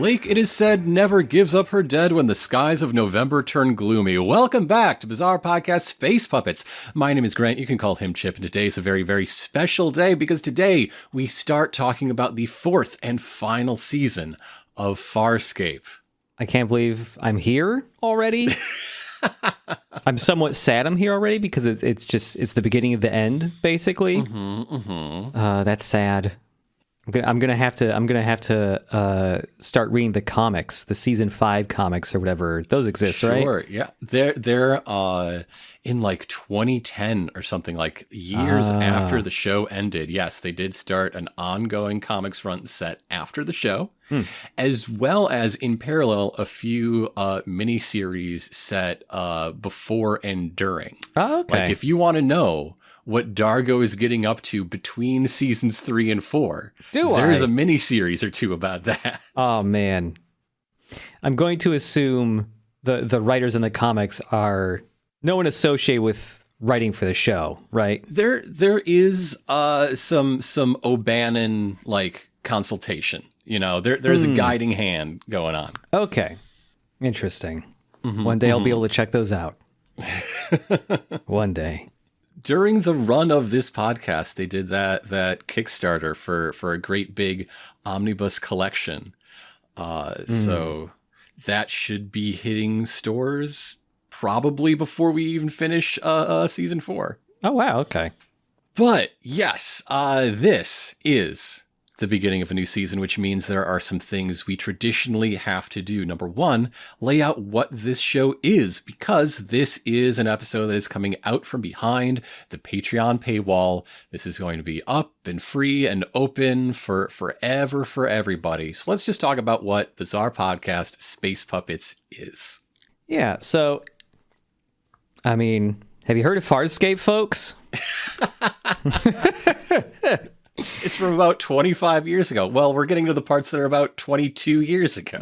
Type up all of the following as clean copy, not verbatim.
lake, it is said, never gives up her dead when the skies of November turn gloomy. Welcome back to Bizarre Podcast Space Puppets. My name is Grant. You can call him Chip. And today is a very, very special day because today we start talking about the fourth and final season of Farscape. I can't believe I'm here already. I'm somewhat sad I'm here already because it's the beginning of the end, basically. That's sad. I'm gonna have to start reading the comics, the season 5 comics or whatever. Those exist, right? Sure, yeah. They're in like 2010 or something, like years after the show ended. Yes, they did start an ongoing comics run set after the show, as well as in parallel a few miniseries set before and during. Oh, okay. Like if you want to know what Dargo is getting up to between seasons 3 and 4. There's a mini series or two about that. Oh man, I'm going to assume the writers in the comics are no one associated with writing for the show, right? There is some O'Bannon like consultation. You know, there's a guiding hand going on. Okay, interesting. One day I'll be able to check those out. One day. During the run of this podcast, they did that Kickstarter for a great big omnibus collection. So that should be hitting stores probably before we even finish season 4. Oh, wow. Okay. But yes, this is the beginning of a new season, which means there are some things we traditionally have to do. Number one, lay out what this show is, because this is an episode that is coming out from behind the Patreon paywall. This is going to be up and free and open for forever for everybody. So let's just talk about what Bizarre Podcast Space Puppets is. Yeah, so, I mean, have you heard of Farscape, folks? It's from about 25 years ago. Well, we're getting to the parts that are about 22 years ago.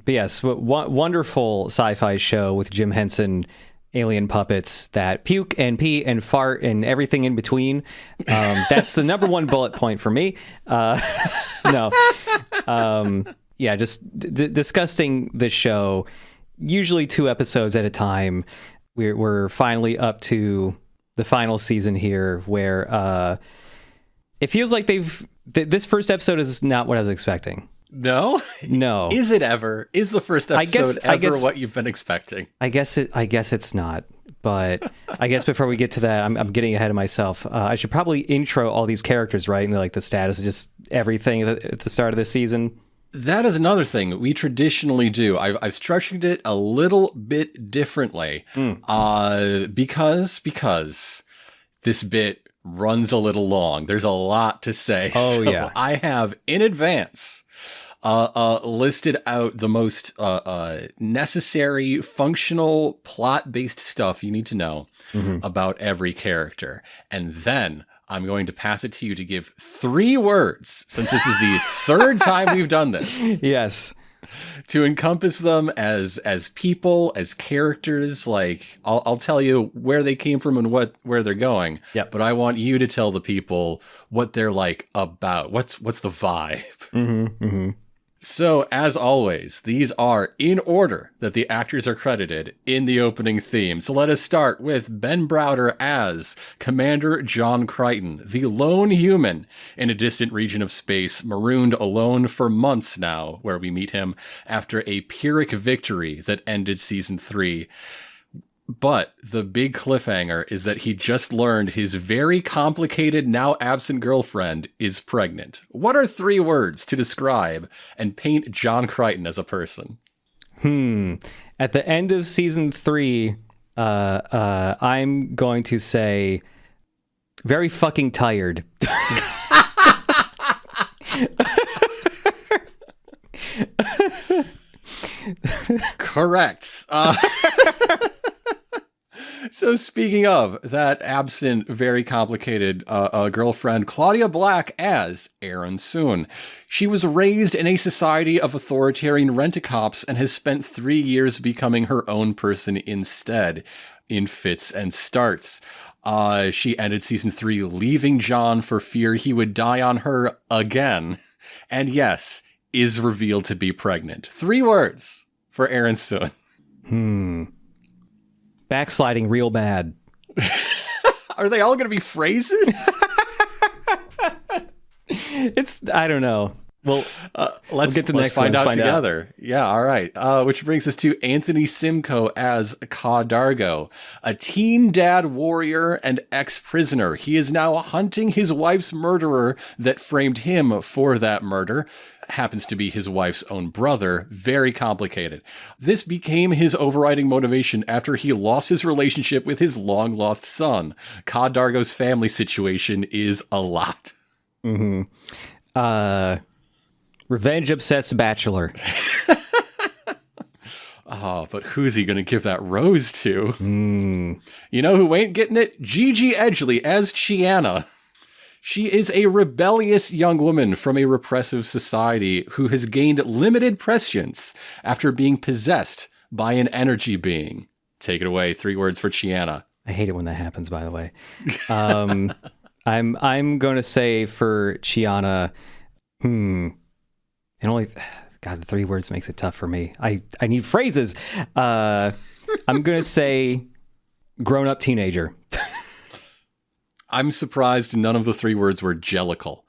But yes, wonderful sci-fi show with Jim Henson alien puppets that puke and pee and fart and everything in between. That's the number one bullet point for me. Yeah, just disgusting this show. Usually 2 episodes at a time. We're finally up to the final season here, where it feels like this first episode is not what I was expecting. No. Is it ever? Is the first episode ever what you've been expecting? I guess it's not. But I guess before we get to that, I'm getting ahead of myself. I should probably intro all these characters, right? And like the status of just everything at the start of the season. That is another thing we traditionally do. I've structured it a little bit differently because this bit runs a little long. There's a lot to say. Oh, yeah. I have in advance listed out the most necessary, functional, plot-based stuff you need to know about every character. And then I'm going to pass it to you to give 3 words, since this is the 3rd time we've done this. Yes. To encompass them as people, as characters. Like, I'll tell you where they came from and where they're going. Yep. But I want you to tell the people what they're like about. What's the vibe? So, as always, these are in order that the actors are credited in the opening theme. So let us start with Ben Browder as Commander John Crichton, the lone human in a distant region of space, marooned alone for months now, where we meet him after a Pyrrhic victory that ended season 3. But the big cliffhanger is that he just learned his very complicated, now absent girlfriend is pregnant. What are 3 words to describe and paint John Crichton as a person? At the end of season 3, I'm going to say very fucking tired. Correct. So speaking of that absent, very complicated girlfriend, Claudia Black as Erin Soon. She was raised in a society of authoritarian rent-a-cops and has spent 3 years becoming her own person instead, in fits and starts. She ended season 3 leaving John for fear he would die on her again. And yes, is revealed to be pregnant. 3 words for Aaron Soon. Backsliding real bad. Are they all going to be phrases? I don't know. Well, let's get the let's next find one. out together. Yeah, all right. Which brings us to Anthony Simcoe as Ka Dargo, a teen dad warrior and ex-prisoner. He is now hunting his wife's murderer that framed him for that murder. Happens to be his wife's own brother. Very complicated. This became his overriding motivation after he lost his relationship with his long-lost son. Ka Dargo's family situation is a lot. Revenge-obsessed bachelor. Oh, but who's he going to give that rose to? You know who ain't getting it? Gigi Edgley as Chiana. She is a rebellious young woman from a repressive society who has gained limited prescience after being possessed by an energy being. Take it away. 3 words for Chiana. I hate it when that happens, by the way. I'm going to say for Chiana, and only, God, the 3 words makes it tough for me. I need phrases. I'm going to say grown-up teenager. I'm surprised none of the 3 words were jellicle.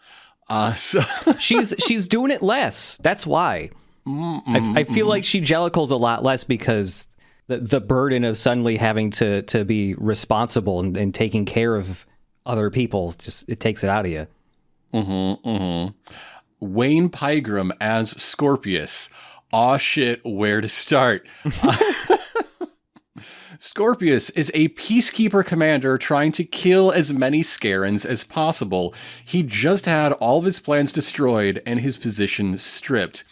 She's doing it less. That's why. I feel like she jellicles a lot less because the burden of suddenly having to be responsible and taking care of other people, just it takes it out of you. Wayne Pygram as Scorpius. Aw shit, where to start? Scorpius is a peacekeeper commander trying to kill as many Scarans as possible. He just had all of his plans destroyed and his position stripped.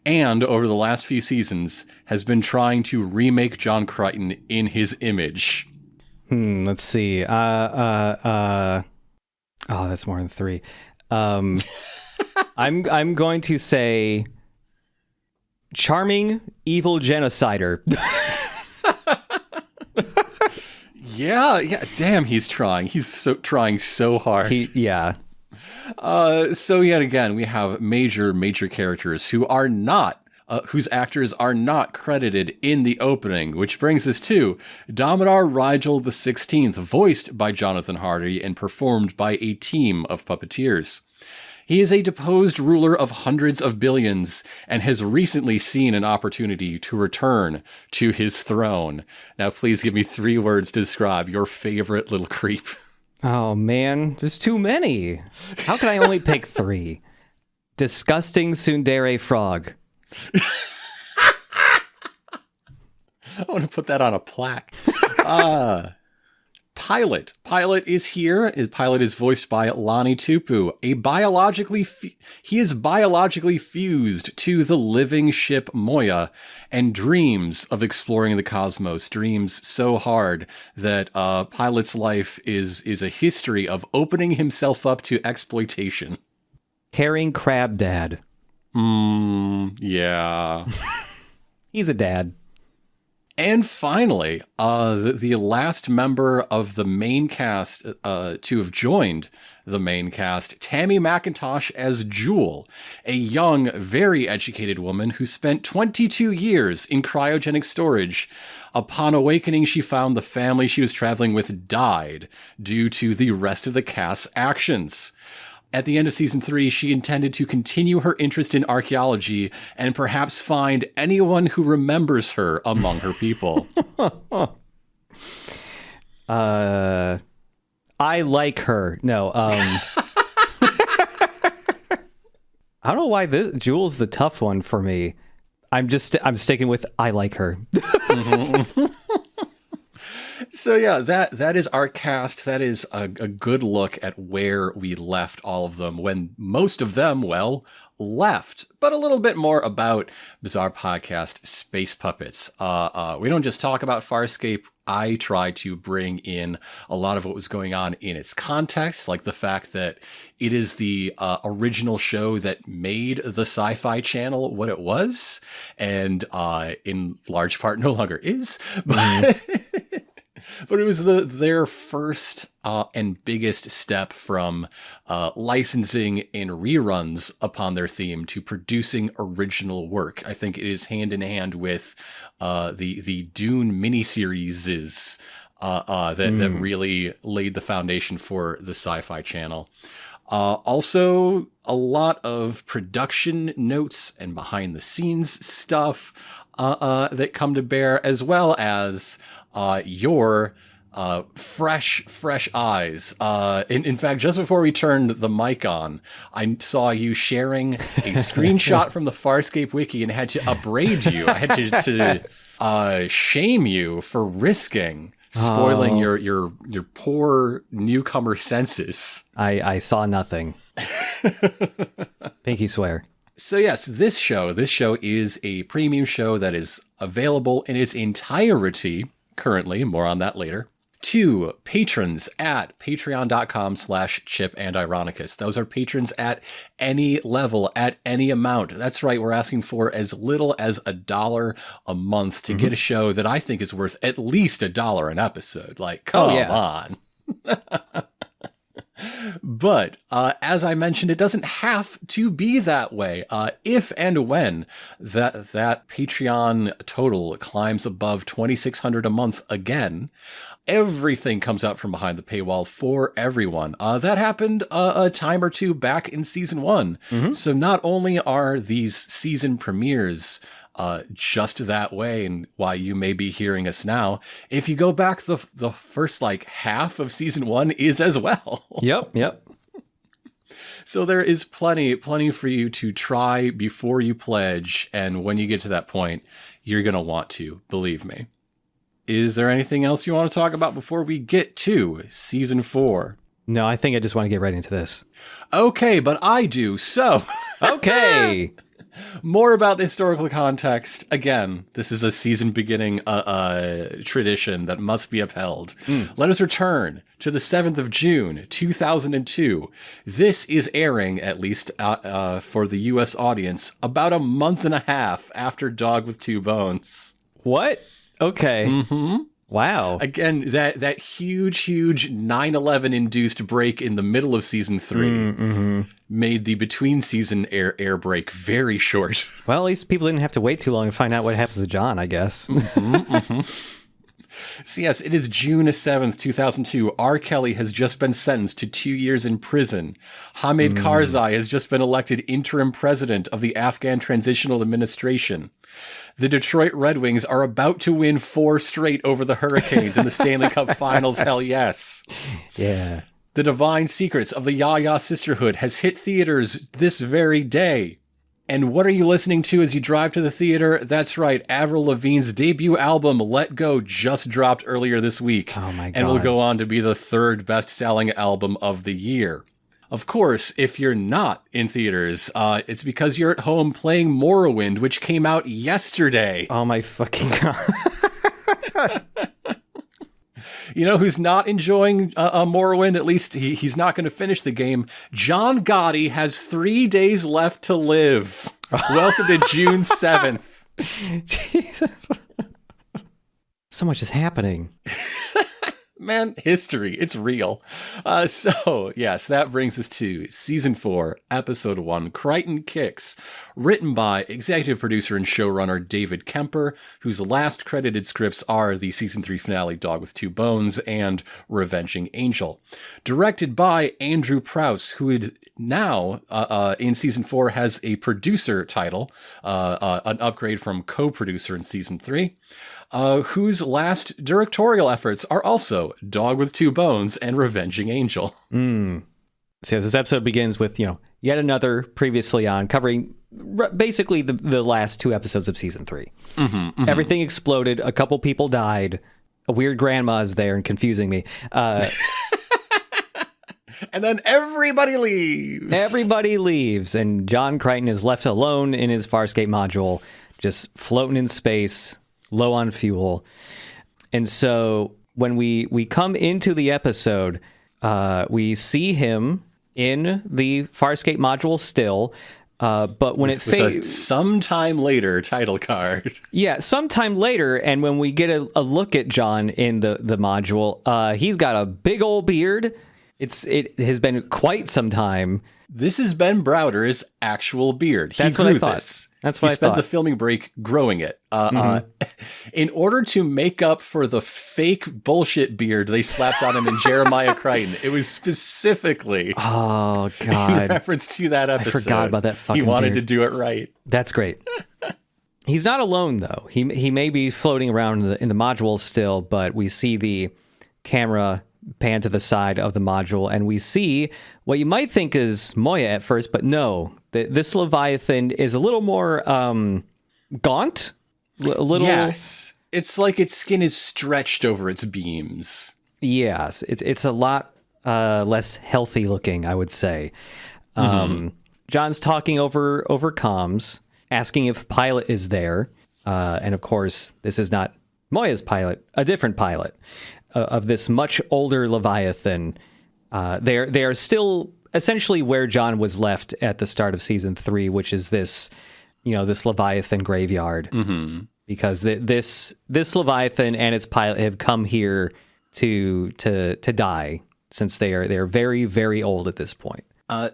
And over the last few seasons has been trying to remake John Crichton in his image. Let's see. Oh, that's more than 3. I'm going to say charming evil genocider. Yeah. Damn, he's trying. He's trying so hard. So yet again, we have major characters who are not, whose actors are not credited in the opening, which brings us to Dominar Rigel the 16th, voiced by Jonathan Hardy and performed by a team of puppeteers. He is a deposed ruler of hundreds of billions and has recently seen an opportunity to return to his throne. Now, please give me 3 words to describe your favorite little creep. Oh, man. There's too many. How can I only pick 3? Disgusting tsundere frog. I want to put that on a plaque. Pilot. Pilot is here. Pilot is voiced by Lonnie Tupu. He is biologically fused to the living ship Moya and dreams of exploring the cosmos. Dreams so hard that Pilot's life is a history of opening himself up to exploitation. Caring crab dad. Yeah. He's a dad. And finally, the last member of the main cast to have joined the main cast, Tammy McIntosh as Jewel, a young, very educated woman who spent 22 years in cryogenic storage. Upon awakening, she found the family she was traveling with died due to the rest of the cast's actions. At the end of season 3, she intended to continue her interest in archaeology and perhaps find anyone who remembers her among her people. I like her. No, I don't know why Jewel's the tough one for me. I'm sticking with I like her. So yeah, that is our cast. That is a good look at where we left all of them when most of them, well, left. But a little bit more about Bizarre Podcast Space Puppets. We don't just talk about Farscape. I try to bring in a lot of what was going on in its context, like the fact that it is the original show that made the Sci-Fi Channel what it was, and in large part no longer is. But But it was their first and biggest step from licensing and reruns upon their theme to producing original work. I think it is hand in hand with the Dune miniseries that really laid the foundation for the Sci-Fi Channel. Also, a lot of production notes and behind the scenes stuff that come to bear, as well as your fresh eyes. In fact, just before we turned the mic on, I saw you sharing a screenshot from the Farscape wiki and had to upbraid you. I had to shame you for risking spoiling your poor newcomer senses. I saw nothing. Pinky swear. So yes, this show is a premium show that is available in its entirety currently, more on that later, to patrons at patreon.com/ChipAndIronicus. Those are patrons at any level, at any amount. That's right, we're asking for as little as $1 a month to get a show that I think is worth at least $1 an episode. Like, come on. But as I mentioned, it doesn't have to be that way. If and when that Patreon total climbs above $2,600 a month again, everything comes out from behind the paywall for everyone. That happened a time or two back in season 1. So not only are these season premieres just that way, and why you may be hearing us now, if you go back, the first half of season 1 is as well. Yep. So there is plenty for you to try before you pledge, and when you get to that point, you're going to want to, believe me. Is there anything else you want to talk about before we get to season 4? No, I think I just want to get right into this. Okay, but I do, so... Okay! More about the historical context. Again, this is a season beginning tradition that must be upheld. Let us return to the 7th of June, 2002. This is airing, at least for the U.S. audience, about a month and a half after Dog with Two Bones. What? Okay. Wow. Again, that huge 9/11 induced break in the middle of season 3 made the between season air break very short. Well, at least people didn't have to wait too long to find out what happens to John, I guess. So yes, it is June 7th, 2002. R. Kelly has just been sentenced to 2 years in prison. Hamid Karzai has just been elected interim president of the Afghan Transitional Administration. The Detroit Red Wings are about to win 4 straight over the Hurricanes in the Stanley Cup Finals. Hell yes. Yeah. The Divine Secrets of the Ya-Ya Sisterhood has hit theaters this very day. And what are you listening to as you drive to the theater? That's right, Avril Lavigne's debut album, Let Go, just dropped earlier this week. Oh my God. And will go on to be the 3rd best-selling album of the year. Of course, if you're not in theaters, it's because you're at home playing Morrowind, which came out yesterday. Oh my fucking God. You know who's not enjoying Morrowind? At least he's not going to finish the game. John Gotti has 3 days left to live. Welcome to June 7th. Jesus. So much is happening. Man, history. It's real. So, yes, that brings us to Season 4, Episode 1, Crichton Kicks, written by executive producer and showrunner David Kemper, whose last credited scripts are the Season 3 finale Dog with Two Bones and Revenging Angel. Directed by Andrew Prouse, who had now, in Season 4, has a producer title, an upgrade from co-producer in Season 3. Whose last directorial efforts are also Dog with Two Bones and Revenging Angel. So this episode begins with, yet another previously on, covering basically the last 2 episodes of season 3. Everything exploded. A couple people died. A weird grandma is there and confusing me. And then everybody leaves. Everybody leaves, and John Crichton is left alone in his Farscape module, just floating in space, low on fuel. And so when we come into the episode, we see him in the Farscape module still. But when it fades, sometime later title card. Yeah, sometime later, and when we get a look at John in the module, he's got a big old beard. It has been quite some time. This is Ben Browder's actual beard. That's what I thought. That's what he spent the filming break growing it. In order to make up for the fake bullshit beard they slapped on him in Jeremiah Crichton. It was specifically oh god in reference to that episode. I forgot about that fucking He wanted beard. to do it right. That's great. He's not alone though. He may be floating around in the module still, but we see the camera pan to the side of the module, and we see what you might think is Moya at first, but no. This Leviathan is a little more gaunt. A little. Yes. It's like its skin is stretched over its beams. Yes. It's a lot less healthy looking, I would say. John's talking over comms, asking if Pilot is there. And of course, this is not Moya's pilot, a different pilot of this much older Leviathan. They are still essentially where John was left at the start of season 3, which is this Leviathan graveyard. Because this Leviathan and its pilot have come here to die, since they are very, very old at this point.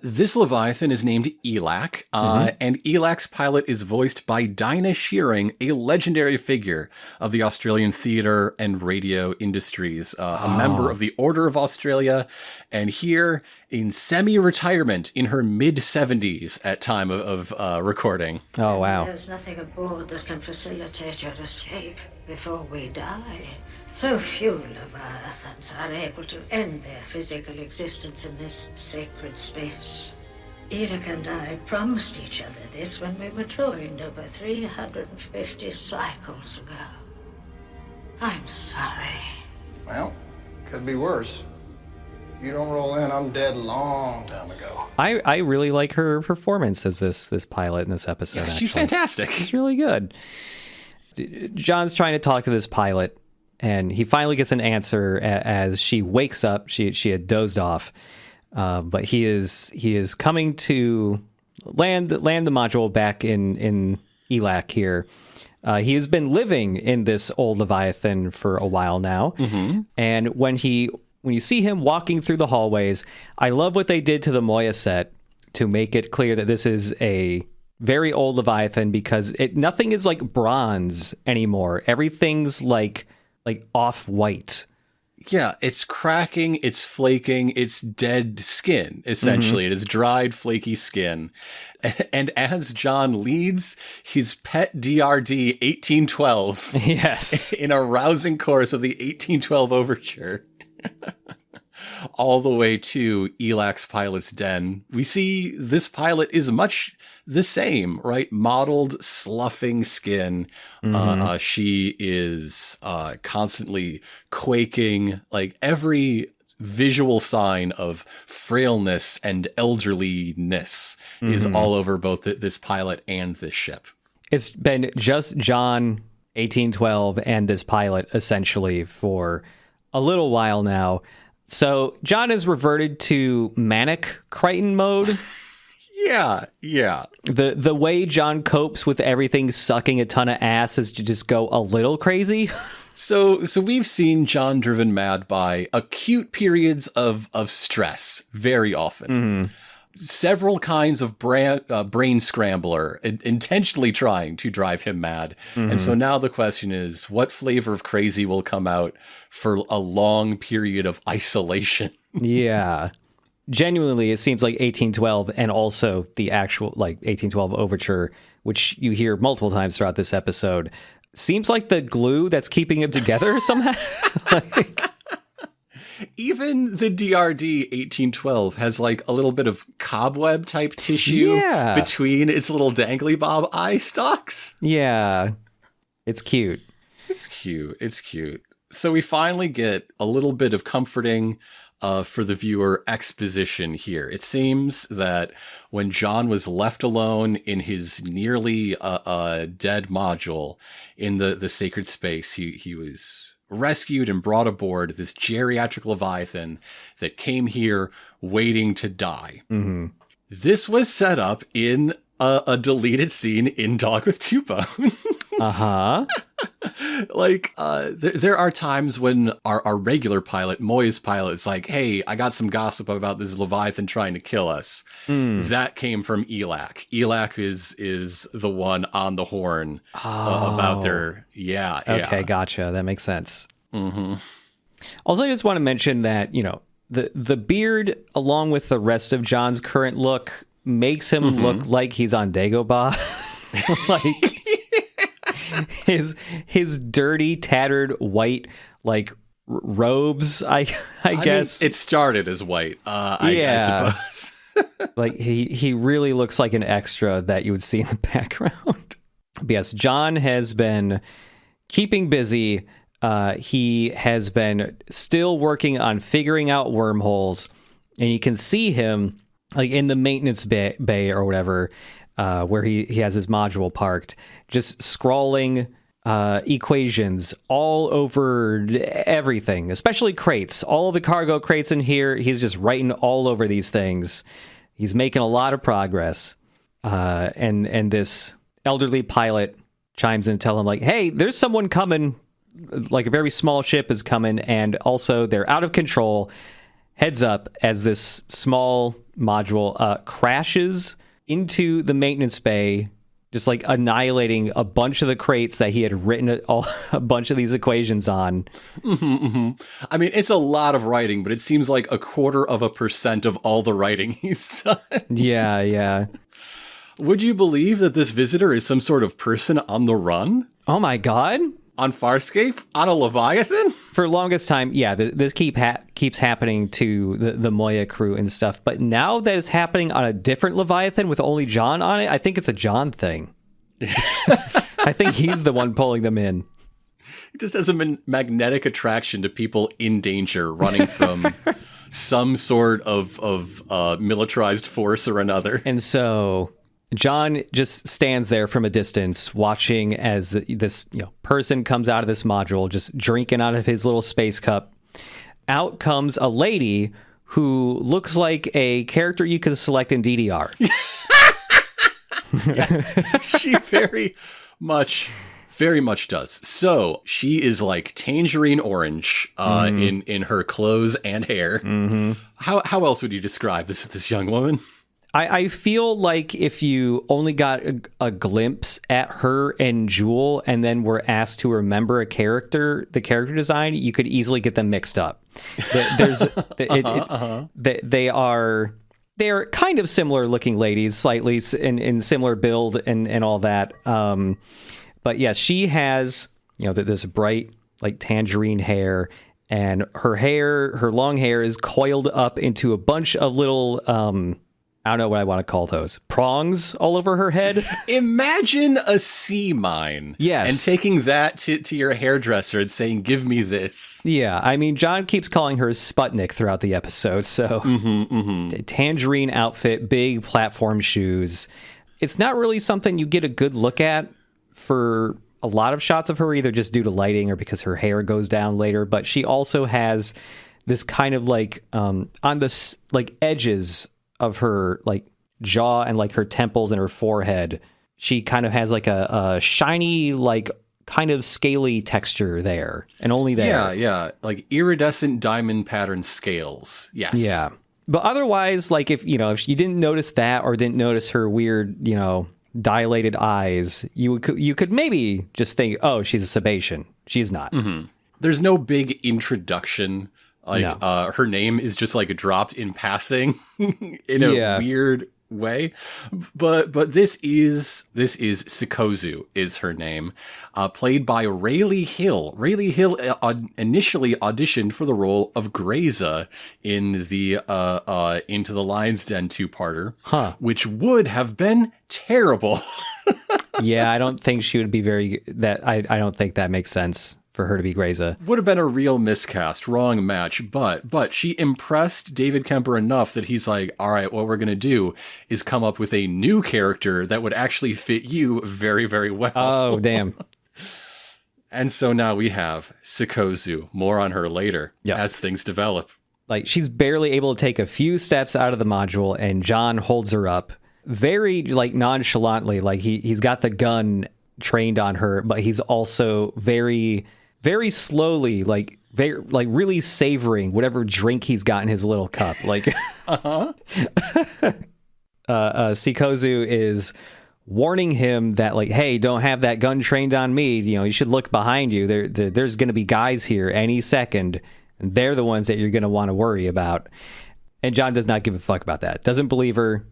This Leviathan is named Elac, and Elac's pilot is voiced by Dinah Shearing, a legendary figure of the Australian theatre and radio industries, a member of the Order of Australia, and here in semi-retirement in her mid-70s at time of recording. Oh, wow. There's nothing aboard that can facilitate your escape before we die. So few Leviathans are able to end their physical existence in this sacred space. Elac and I promised each other this when we were joined over 350 cycles ago. I'm sorry. Well, could be worse. You don't roll in, I'm dead a long time ago. I really like her performance as this pilot in this episode. Yeah, she's fantastic. She's really good. John's trying to talk to this pilot, and he finally gets an answer as she wakes up. She had dozed off, but he is coming to land the module back in Elac here. He has been living in this old Leviathan for a while now, and when you see him walking through the hallways, I love what they did to the Moya set to make it clear that this is a very old Leviathan, because nothing is like bronze anymore. Everything's like off-white. Yeah, it's cracking, it's flaking, it's dead skin, essentially. It is dried, flaky skin. And as John leads his pet DRD 1812 yes, in a rousing chorus of the 1812 overture, all the way to Elac's pilot's den, we see this pilot is much the same, right? Mottled, sloughing skin. She is constantly quaking, like every visual sign of frailness and elderliness is all over both this pilot and this ship. It's been just John 1812 and this pilot essentially for a little while now. So John has reverted to manic Crichton mode. Yeah. The way John copes with everything sucking a ton of ass is to just go a little crazy. So we've seen John driven mad by acute periods of stress very often. Several kinds of brain scrambler intentionally trying to drive him mad. And so now the question is, what flavor of crazy will come out for a long period of isolation? Yeah. Genuinely, it seems like 1812 and also the actual 1812 overture, which you hear multiple times throughout this episode, seems like the glue that's keeping it together somehow. Even the DRD 1812 has like a little bit of cobweb type tissue between its little dangly bob eye stalks. Yeah. It's cute. It's cute. So we finally get a little bit of comforting for the viewer exposition here. It seems that when John was left alone in his nearly dead module in the sacred space, he was rescued and brought aboard this geriatric Leviathan that came here waiting to die. This was set up in a deleted scene in Dog with Two Bones. Uh-huh. There are times when our regular pilot, Moy's pilot, is like, hey, I got some gossip about this Leviathan trying to kill us. That came from elac. Elac is the one on the horn about their... Yeah. Okay, gotcha. That makes sense. Also, I just want to mention that, the beard, along with the rest of John's current look, makes him look like he's on Dagobah. His dirty, tattered white robes. I guess mean, it started as white. I suppose. He really looks like an extra that you would see in the background. But yes, John has been keeping busy. He has been still working on figuring out wormholes, and you can see him in the maintenance bay or whatever, where he has his module parked, just scrawling equations all over everything, especially crates. All of the cargo crates in here, he's just writing all over these things. He's making a lot of progress. And this elderly pilot chimes in and tells him, hey, there's someone coming. A very small ship is coming, and also they're out of control. Heads up, as this small module crashes into the maintenance bay, just annihilating a bunch of the crates that he had written a bunch of these equations on. I mean, it's a lot of writing, but it seems like 0.25% of all the writing he's done. Yeah. Would you believe that this visitor is some sort of person on the run? Oh my god. On Farscape? On a Leviathan? For the longest time, yeah, this keeps happening to the Moya crew and stuff. But now that it's happening on a different Leviathan with only John on it, I think it's a John thing. I think he's the one pulling them in. He just has a magnetic attraction to people in danger, running from some sort of militarized force or another. And so John just stands there from a distance, watching as this person comes out of this module, just drinking out of his little space cup. Out comes a lady who looks like a character you could select in DDR. Yes, she very much does. So she is tangerine orange in her clothes and hair. How else would you describe this young woman? I feel like if you only got a glimpse at her and Jewel and then were asked to remember the character design, you could easily get them mixed up. They're kind of similar looking ladies, slightly in similar build and all that. But yes, she has, this bright tangerine hair, and her long hair is coiled up into a bunch of little, I don't know what I want to call those. Prongs all over her head. Imagine a sea mine. Yes. And taking that to your hairdresser and saying, give me this. Yeah. I mean, John keeps calling her Sputnik throughout the episode. So tangerine outfit, big platform shoes. It's not really something you get a good look at for a lot of shots of her, either just due to lighting or because her hair goes down later. But she also has this kind of on the edges of her jaw and her temples and her forehead, she kind of has a shiny kind of scaly texture there, and only there. Yeah, iridescent diamond pattern scales. Yes. Yeah, but otherwise, if you didn't notice that or didn't notice her weird dilated eyes, you could maybe just think, oh, she's a Sebastian. She's not. There's no big introduction. No. Her name is just dropped in passing in a weird way. But this is sikozu is her name, played by Rayleigh Hill. Rayleigh Hill initially auditioned for the role of Grayza in the Into the Lion's Den 2-parter, which would have been terrible. Yeah, I don't think she would be I don't think that makes sense for her to be Grayza. Would have been a real miscast, wrong match, but she impressed David Kemper enough that he's like, all right, what we're going to do is come up with a new character that would actually fit you very, very well. Oh, damn. And so now we have sikozu. More on her later as things develop. She's barely able to take a few steps out of the module, and John holds her up. very like nonchalantly, like he's got the gun trained on her, but he's also very, very slowly, like very, like really savoring whatever drink he's got in his little cup. Like, sikozu is warning him that, like, hey, don't have that gun trained on me. You know, you should look behind you. There's going to be guys here any second, and they're the ones that you're going to want to worry about. And John does not give a fuck about that. Doesn't believe her.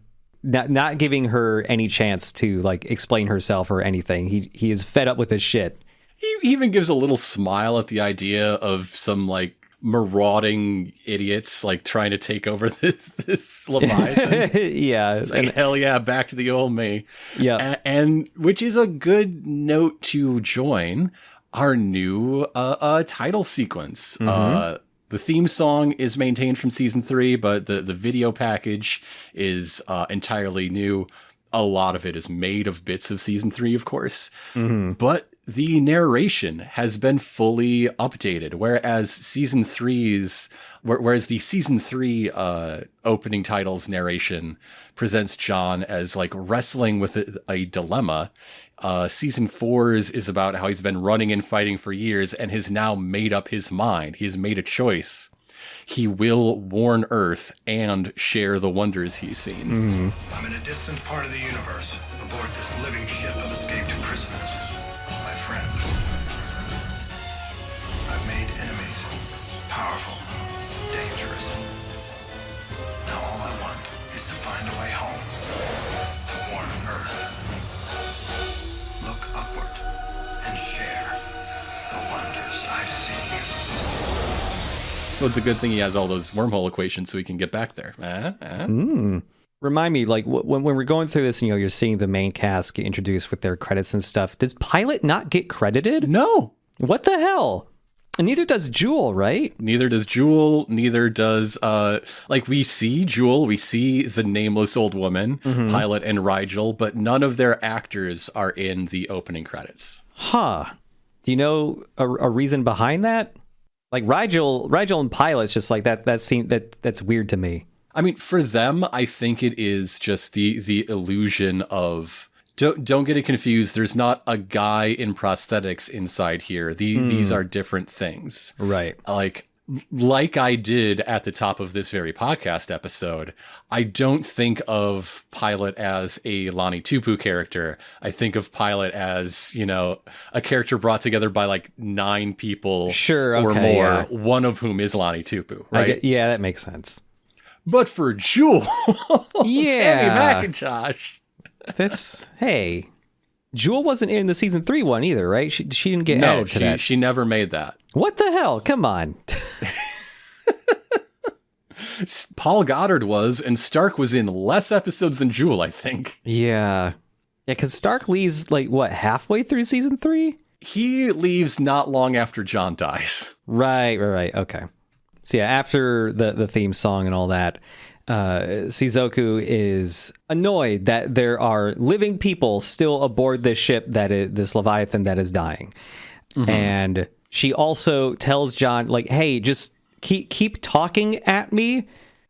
Not giving her any chance to like explain herself or anything. He is fed up with this shit. He even gives a little smile at the idea of some like marauding idiots like trying to take over this Leviathan. Yeah, it's like, hell yeah, back to the old me. Yeah, and which is a good note to join our new title sequence. The theme song is maintained from season 3, but the video package is entirely new. A lot of it is made of bits of season 3, of course. But the narration has been fully updated, whereas the season 3 opening titles narration presents John as like wrestling with a dilemma. Season 4's is about how he's been running and fighting for years and has now made up his mind. He has made a choice. He will warn Earth and share the wonders he's seen. I'm in a distant part of the universe, aboard this living ship of escaped prisoners. My friends. I've made enemies. Powerful. Dangerous. Now all I want is to find a way home. To warn Earth. Look upward and share the wonders I've seen. So it's a good thing he has all those wormhole equations so he can get back there. Remind me, like when we're going through this, and you're seeing the main cast get introduced with their credits and stuff. Does Pilot not get credited? No. What the hell? And neither does Jewel, right? Neither does Jewel. Neither does like we see Jewel, we see the nameless old woman, Pilot and Rigel, but none of their actors are in the opening credits. Huh? Do you know a reason behind that? Like Rigel and Pilot's just like that. That's weird to me. I mean, for them, I think it is just the illusion of don't get it confused. There's not a guy in prosthetics inside here. These are different things, right? Like I did at the top of this very podcast episode. I don't think of Pilot as a Lani Tupu character. I think of Pilot as, you know, a character brought together by like 9 people or more, yeah. One of whom is Lani Tupu, right? Yeah, that makes sense. But for Jewel, yeah, Tammy McIntosh. Hey, Jewel wasn't in the season 3 one either, right? She didn't get added to that. She never made that. What the hell? Come on. Paul Goddard was, and Stark was in less episodes than Jewel, I think. Yeah, because Stark leaves like what, halfway through season 3? He leaves not long after John dies. Right. Okay. So yeah, after the theme song and all that, Shizuku is annoyed that there are living people still aboard this ship this Leviathan that is dying. And she also tells John, like, hey, just keep talking at me.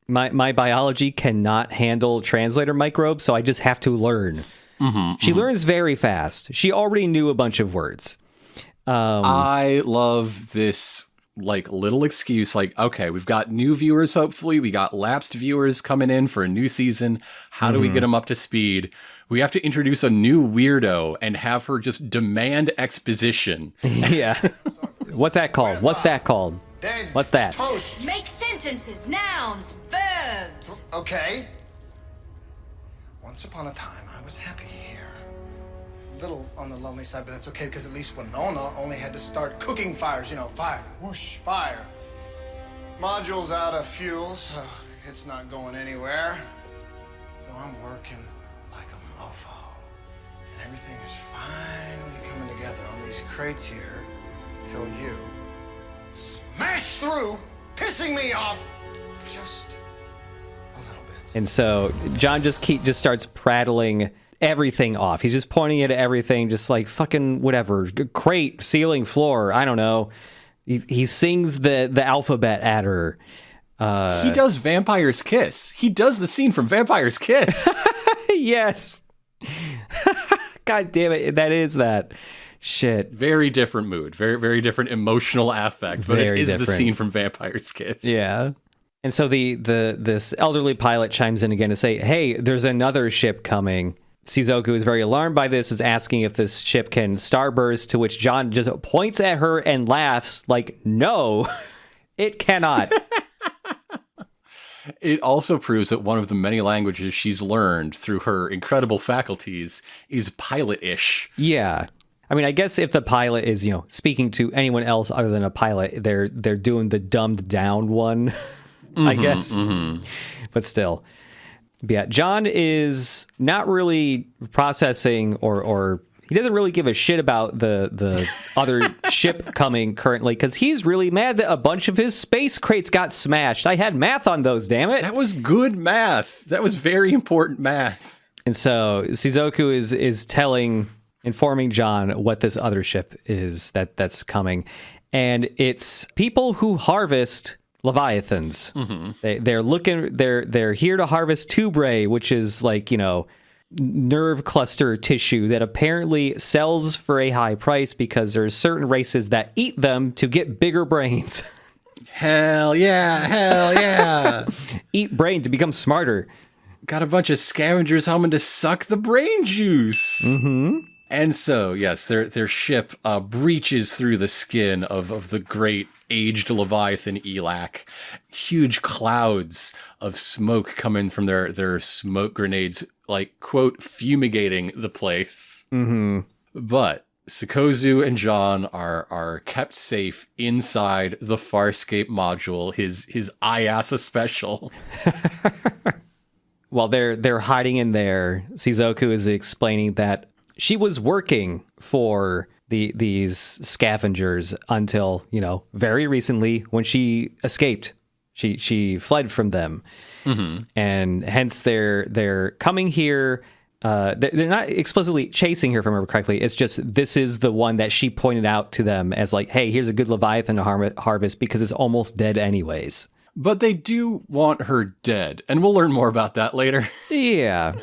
My biology cannot handle translator microbes, so I just have to learn. She learns very fast. She already knew a bunch of words. I love this like little excuse, like, okay, we've got new viewers, hopefully we got lapsed viewers coming in for a new season. How do we get them up to speed? We have to introduce a new weirdo and have her just demand exposition. Yeah. What's that called? What's that? Toast. Make sentences, nouns, verbs. Okay. Once upon a time, I was happy here. Little on the lonely side, but that's okay, because at least Winona only had to start cooking fires. You know, fire, whoosh, fire. Module's out of fuel, so it's not going anywhere. So I'm working like a mofo. And everything is finally coming together on these crates here, till you smash through, pissing me off just a little bit. And so John just starts prattling everything off. He's just pointing at everything, just like fucking whatever, crate, ceiling, floor, I don't know. He sings the alphabet at her. He does Vampire's Kiss. He does the scene from Vampire's Kiss. Yes. God damn it. That is that. Shit. Very different mood. Very, very different emotional affect. But Very it is different. the scene from Vampire's Kiss. Yeah. And so this elderly pilot chimes in again to say, hey, there's another ship coming. Sikozu is very alarmed by this, is asking if this ship can starburst, to which John just points at her and laughs like, no, it cannot. It also proves that one of the many languages she's learned through her incredible faculties is pilot-ish. Yeah. I mean, I guess if the pilot is, speaking to anyone else other than a pilot, they're doing the dumbed down one, I guess. But still. But yeah, John is not really processing or he doesn't really give a shit about the other ship coming currently, because he's really mad that a bunch of his space crates got smashed. I had math on those, damn it. That was good math. That was very important math. And so Sikozu is informing John what this other ship is that's coming. And it's people who harvest Leviathans. They're here to harvest tubrae, which is like, nerve cluster tissue that apparently sells for a high price because there's certain races that eat them to get bigger brains. Hell yeah. Eat brain to become smarter. Got a bunch of scavengers coming to suck the brain juice. And so, yes, their ship breaches through the skin of the great aged Leviathan elac. Huge clouds of smoke come in from their smoke grenades, like, quote, fumigating the place. But Sikozu and John are kept safe inside the Farscape module, his IASA special. While they're hiding in there, Sikozu is explaining that she was working for these scavengers until, very recently when she escaped. She fled from them. And hence they're coming here. They're not explicitly chasing her, if I remember correctly. It's just this is the one that she pointed out to them as like, hey, here's a good Leviathan to harvest because it's almost dead anyways. But they do want her dead, and we'll learn more about that later. Yeah.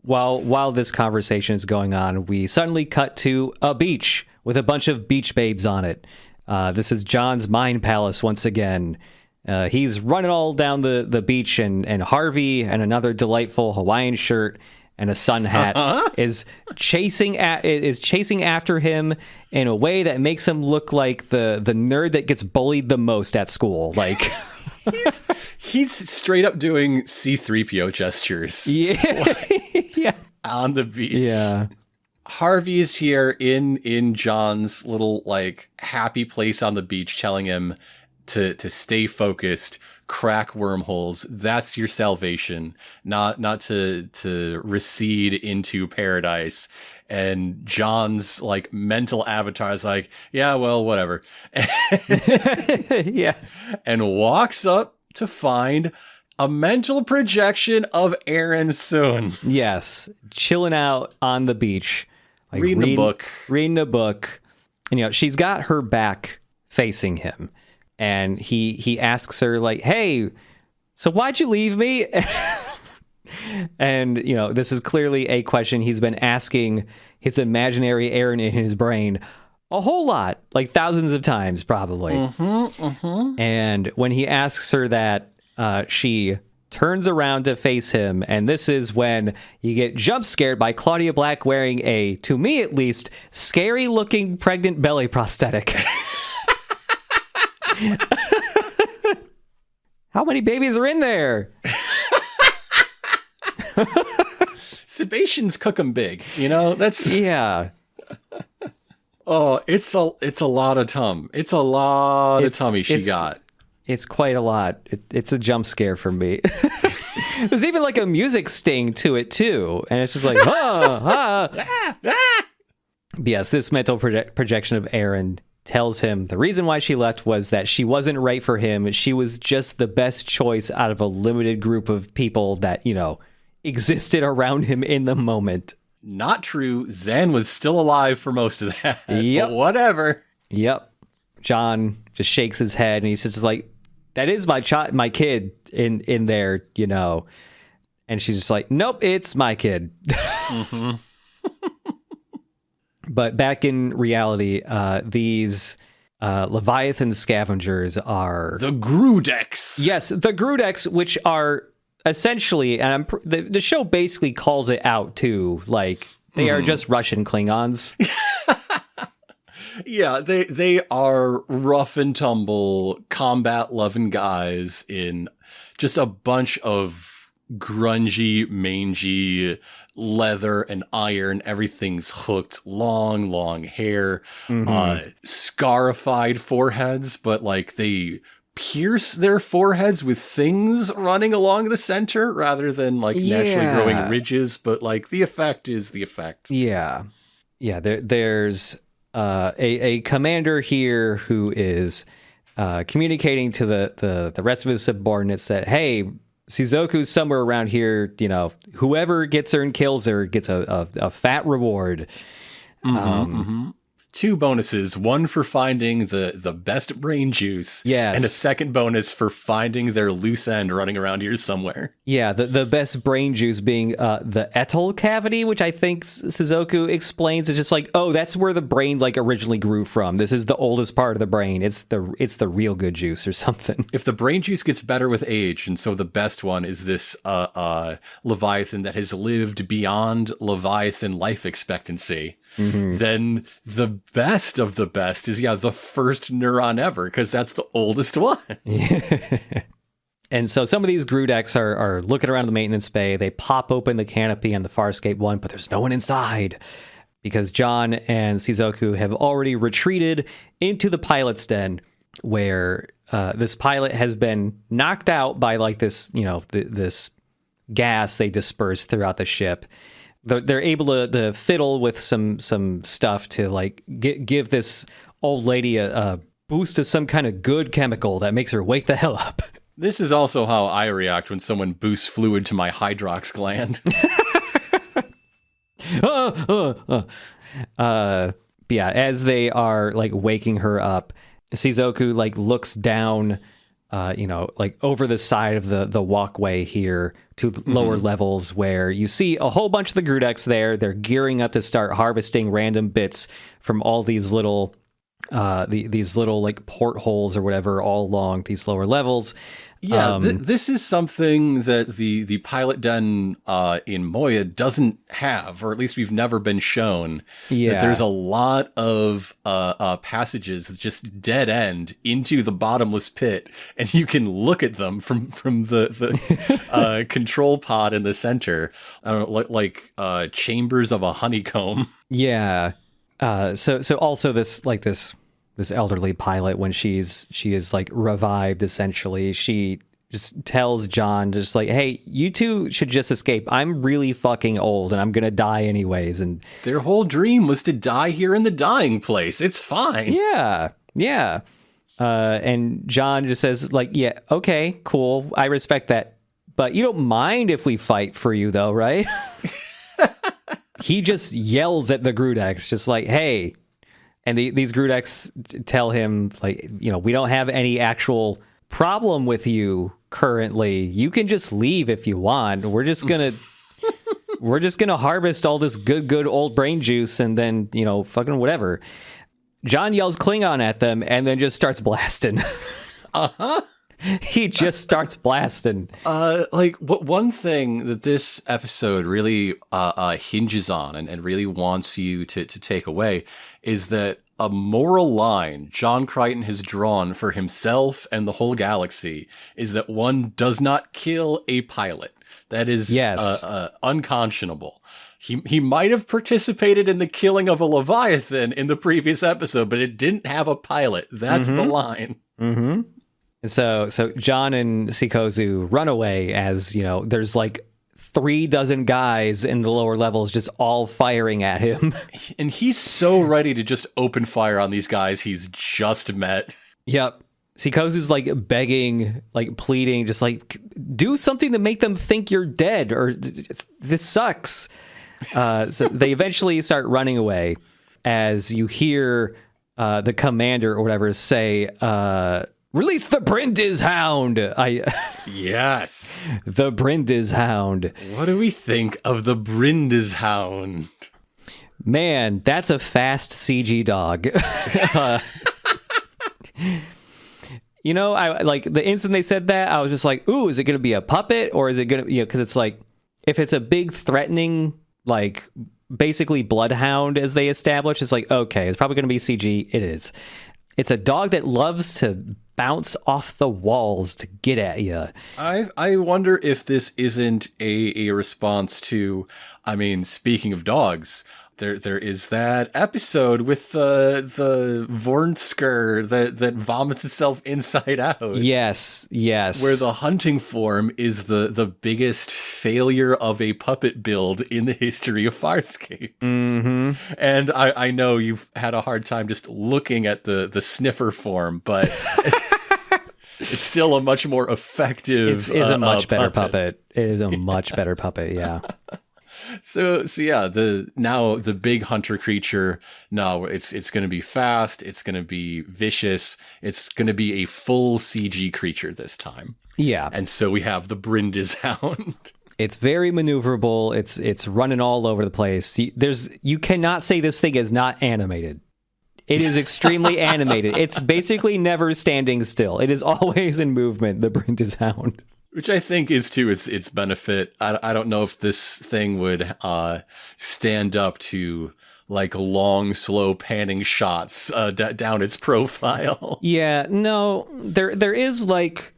While this conversation is going on, we suddenly cut to a beach with a bunch of beach babes on it. This is John's mind palace once again. He's running all down the beach, and Harvey and another delightful Hawaiian shirt and a sun hat is chasing after him in a way that makes him look like the nerd that gets bullied the most at school. Like he's straight up doing C-3PO gestures. Yeah. Yeah. On the beach. Yeah. Harvey is here in John's little like happy place on the beach, telling him to stay focused, crack wormholes. That's your salvation, not to recede into paradise. And John's like mental avatar is like, yeah, well, whatever. Yeah. And walks up to find a mental projection of Aaron Soon. Yes. Chilling out on the beach. Like reading a book. Reading a book. And, she's got her back facing him. And he asks her, like, hey, so why'd you leave me? And, this is clearly a question he's been asking his imaginary Aaron in his brain a whole lot, like thousands of times, probably. And when he asks her that, she turns around to face him, and this is when you get jump scared by Claudia Black wearing a, to me at least, scary-looking pregnant belly prosthetic. How many babies are in there? Sebastian's cooking big, that's... Yeah. Oh, it's a lot of tum. It's a lot of tummy she got. It's quite a lot. It's a jump scare for me. There's even like a music sting to it too, and it's just like, But yes, this mental projection of Aaron tells him the reason why she left was that she wasn't right for him. She was just the best choice out of a limited group of people that, existed around him in the moment. Not true. Zan was still alive for most of that. Yep. But whatever. Yep. John just shakes his head and he's just like, that is my kid in there, And And she's just like, nope, it's my kid. But back in reality, these Leviathan scavengers are... The Grudex! Yes, the Grudex, which are essentially, and the show basically calls it out too, like, they are just Russian Klingons. Yeah, they are rough and tumble, combat-loving guys in just a bunch of grungy, mangy leather and iron. Everything's hooked, long hair, scarified foreheads, but like they pierce their foreheads with things running along the center rather than like naturally growing ridges. But like the effect is the effect. Yeah. There's a commander here who is communicating to the rest of his subordinates that, hey, Shizuku's somewhere around here. You know, whoever gets her and kills her gets a fat reward. Two bonuses, one for finding the best brain juice, yes, and a second bonus for finding their loose end running around here somewhere. Yeah, the best brain juice being the Etel cavity, which I think Shizuku explains is just like, oh, that's where the brain like originally grew from. This is the oldest part of the brain. It's the real good juice or something. If the brain juice gets better with age, and so the best one is this Leviathan that has lived beyond Leviathan life expectancy, then the best of the best is, the first neuron ever, because that's the oldest one. And so some of these Grudex are looking around the maintenance bay. They pop open the canopy on the Farscape one, but there's no one inside because John and Shizuku have already retreated into the pilot's den, where this pilot has been knocked out by like this, this gas they disperse throughout the ship. They're able to fiddle with some stuff to like give this old lady a boost of some kind of good chemical that makes her wake the hell up. This is also how I react when someone boosts fluid to my hydrox gland. Yeah, as they are like waking her up, Shizuku like looks down, like over the side of the walkway here to lower levels, where you see a whole bunch of the Grudex there. They're gearing up to start harvesting random bits from all these little these little like portholes or whatever all along these lower levels. Yeah, this is something that the pilot den in Moya doesn't have, or at least we've never been shown. Yeah, that there's a lot of passages that just dead end into the bottomless pit, and you can look at them from the control pod in the center. I don't know, like chambers of a honeycomb. Yeah. So also this elderly pilot, when she is like revived, essentially, she just tells John just like, hey, you two should just escape. I'm really fucking old and I'm gonna die anyways. And their whole dream was to die here in the dying place. It's fine. Yeah. And John just says like, yeah, okay, cool, I respect that, but you don't mind if we fight for you though, right? He just yells at the Grudex just like, hey. And these Grudex tell him, like, we don't have any actual problem with you currently. You can just leave if you want. We're just gonna harvest all this good old brain juice, and then fucking whatever. John yells Klingon at them, and then just starts blasting. He just starts blasting. One thing that this episode really hinges on and really wants you to take away is that a moral line John Crichton has drawn for himself and the whole galaxy is that one does not kill a pilot. That is unconscionable. He might have participated in the killing of a Leviathan in the previous episode, but it didn't have a pilot. That's the line. Mm-hmm. So John and Sikozu run away as, there's like 36 guys in the lower levels just all firing at him. And he's so ready to just open fire on these guys he's just met. Yep. Sikozu's like begging, like pleading, just like do something to make them think you're dead, or this sucks. So they eventually start running away as you hear the commander or whatever say, Release the Brindis Hound. Yes. The Brindis Hound. What do we think of the Brindis Hound? Man, that's a fast CG dog. You know, I like the instant they said that, I was just like, ooh, is it going to be a puppet or is it going to, because it's like, if it's a big threatening, like basically bloodhound as they establish, it's like, okay, it's probably going to be CG. It is. It's a dog that loves to bounce off the walls to get at you. I wonder if this isn't a response to, I mean, speaking of dogs, there is that episode with the Vornsker that vomits itself inside out. Yes. Where the hunting form is the biggest failure of a puppet build in the history of Farscape. Mm-hmm. And I know you've had a hard time just looking at the sniffer form, but it's still a much more effective. It is a much better puppet. It is a much better puppet. Yeah. So yeah, the big hunter creature, no, it's going to be fast, it's going to be vicious, it's going to be a full CG creature this time. Yeah. And so we have the Brindis Hound. It's very maneuverable. It's running all over the place. You cannot say this thing is not animated. It is extremely animated. It's basically never standing still. It is always in movement, the Brindis Hound. Which I think is to its benefit. I don't know if this thing would stand up to like long, slow panning shots down its profile. Yeah, no, there is like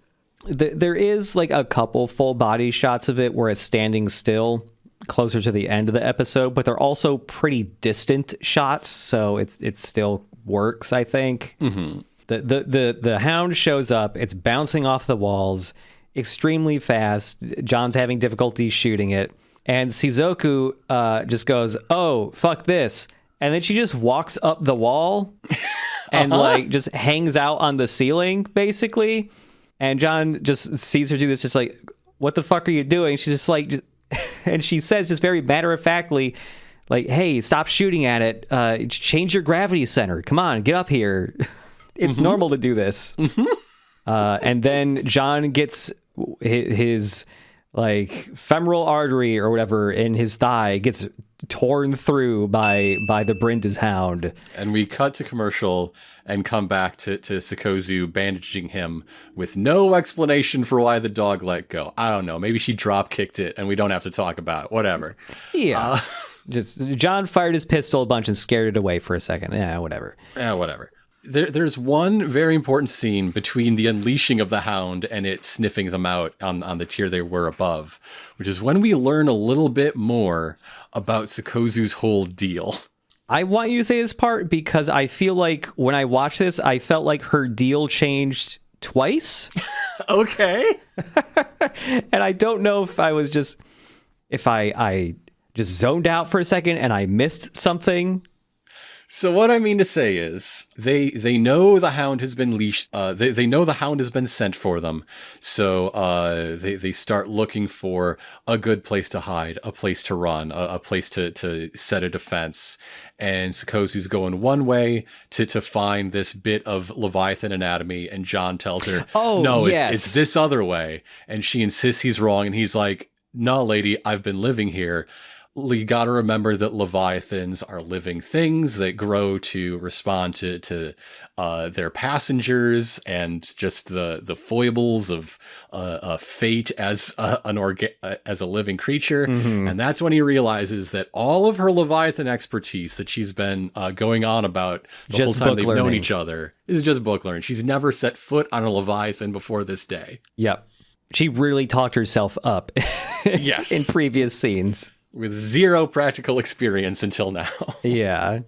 a couple full body shots of it where it's standing still closer to the end of the episode, but they're also pretty distant shots, so it still works, I think. Mm-hmm. The hound shows up, it's bouncing off the walls extremely fast. John's having difficulty shooting it, and Shizuku just goes, "Oh, fuck this," and then she just walks up the wall and like just hangs out on the ceiling basically, and John just sees her do this, just like, "What the fuck are you doing?" She's just like, and she says just very matter-of-factly, like, "Hey, stop shooting at it, change your gravity center, come on, get up here." It's normal to do this. And then John gets his like femoral artery or whatever in his thigh gets torn through by the Brindis Hound. And we cut to commercial and come back to sikozu bandaging him with no explanation for why the dog let go. I don't know. Maybe she drop kicked it and we don't have to talk about it. Whatever. Yeah. Just John fired his pistol a bunch and scared it away for a second. Yeah, whatever. Yeah, whatever. There's one very important scene between the unleashing of the hound and it sniffing them out on the tier they were above, which is when we learn a little bit more about Sikozu's whole deal. I want you to say this part because I feel like when I watched this, I felt like her deal changed twice. Okay. And I don't know if I was just, if I just zoned out for a second and I missed something. So what I mean to say is they know the hound has been leashed. They know the hound has been sent for them. So they start looking for a good place to hide, a place to run, a place to set a defense. And Sikozu's going one way to find this bit of Leviathan anatomy. And John tells her, "Oh, no, yes. it's this other way." And she insists he's wrong. And he's like, "No, lady, I've been living here." You got to remember that Leviathans are living things that grow to respond to their passengers and just the foibles of fate as a living creature. Mm-hmm. And that's when he realizes that all of her Leviathan expertise that she's been going on about the just whole time they've learning. known each other is just book learning. She's never set foot on a Leviathan before this day. Yep. She really talked herself up Yes. in previous scenes. With zero practical experience until now. Yeah.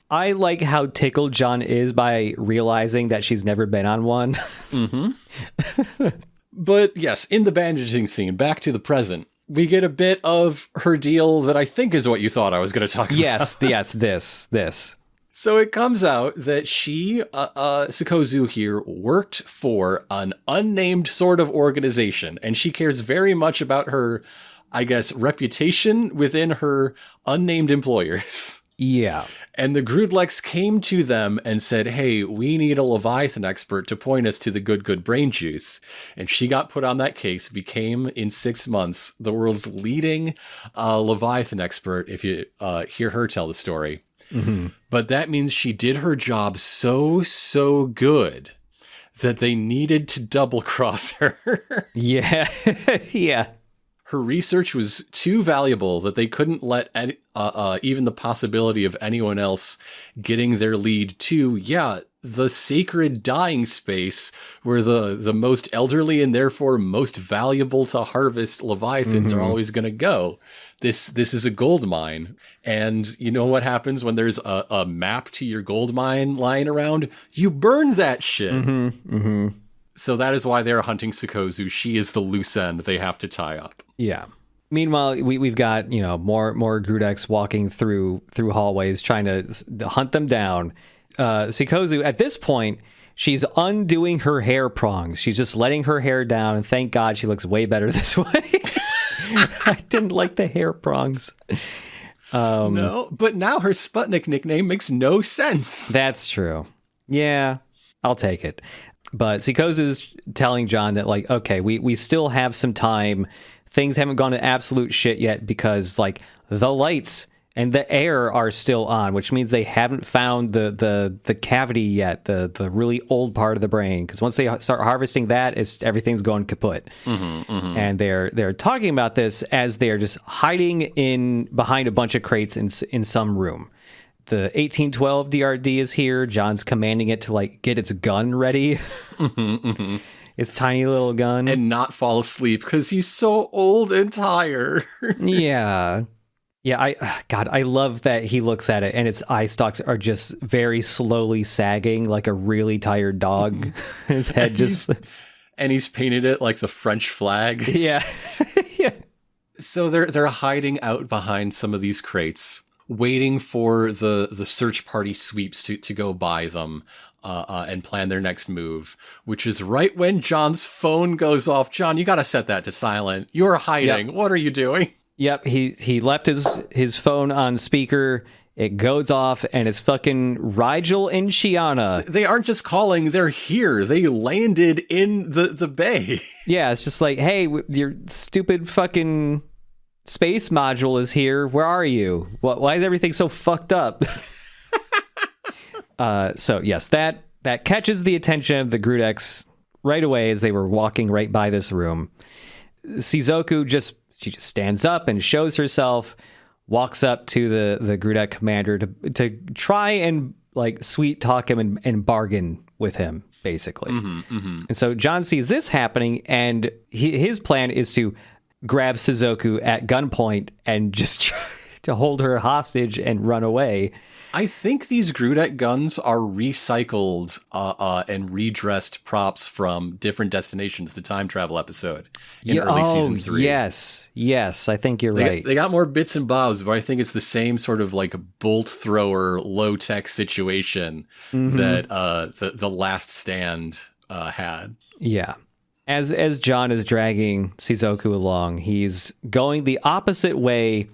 I like how tickled John is by realizing that she's never been on one. Mm-hmm. But yes, in the bandaging scene, back to the present, we get a bit of her deal that I think is what you thought I was going to talk about. Yes, this. So it comes out that she, Sikozu here, worked for an unnamed sort of organization, and she cares very much about her, I guess, reputation within her unnamed employers. Yeah. And the Grootlex came to them and said, hey, we need a Leviathan expert to point us to the good brain juice. And she got put on that case, became in 6 months the world's leading Leviathan expert, if you hear her tell the story. Mm-hmm. But that means she did her job so good that they needed to double cross her. Yeah. Yeah. Her research was too valuable that they couldn't let even the possibility of anyone else getting their lead to, the sacred dying space where the most elderly and therefore most valuable to harvest Leviathans are always going to go. This is a gold mine. And you know what happens when there's a map to your gold mine lying around? You burn that shit. So that is why they're hunting Sikozu. She is the loose end they have to tie up. Yeah. Meanwhile, we've got, more Grudex walking through hallways trying to hunt them down. Sikozu, at this point, she's undoing her hair prongs. She's just letting her hair down, and thank God she looks way better this way. I didn't like the hair prongs. No, but now her Sputnik nickname makes no sense. That's true. Yeah, I'll take it. But Sikozu's telling John that, like, okay, we still have some time. Things haven't gone to absolute shit yet because, like, the lights and the air are still on, which means they haven't found the cavity yet, the really old part of the brain. Because once they start harvesting that, everything's going kaput. And they're talking about this as they're just hiding behind a bunch of crates in some room. The 1812 DRD is here. John's commanding it to, like, get its gun ready. Its tiny little gun. And not fall asleep because he's so old and tired. Yeah. Yeah, I love that he looks at it and its eye stalks are just very slowly sagging like a really tired dog. His head and he's painted it like the French flag. Yeah. Yeah. So they're hiding out behind some of these crates, waiting for the search party sweeps to go by them and plan their next move, which is right when John's phone goes off. John, you got to set that to silent. You're hiding. Yep. What are you doing? Yep, he left his phone on speaker. It goes off, and it's fucking Rigel and Chiana. They aren't just calling, they're here. They landed in the bay. Yeah, it's just like, hey, your stupid fucking space module is here. Where are you? Why is everything so fucked up? So, yes, that catches the attention of the Grudex right away as they were walking right by this room. Shizuku She just stands up and shows herself, walks up to the Grudex commander to try and, like, sweet talk him and bargain with him, basically. And so John sees this happening, and his plan is to grab Shizuku at gunpoint and just try to hold her hostage and run away. I think these Grudex guns are recycled and redressed props from different destinations, the time travel episode in early season 3. Yes, I think you're right. They got more bits and bobs, but I think it's the same sort of like bolt thrower, low tech situation that the Last Stand had. Yeah. As John is dragging Shizuku along, he's going the opposite way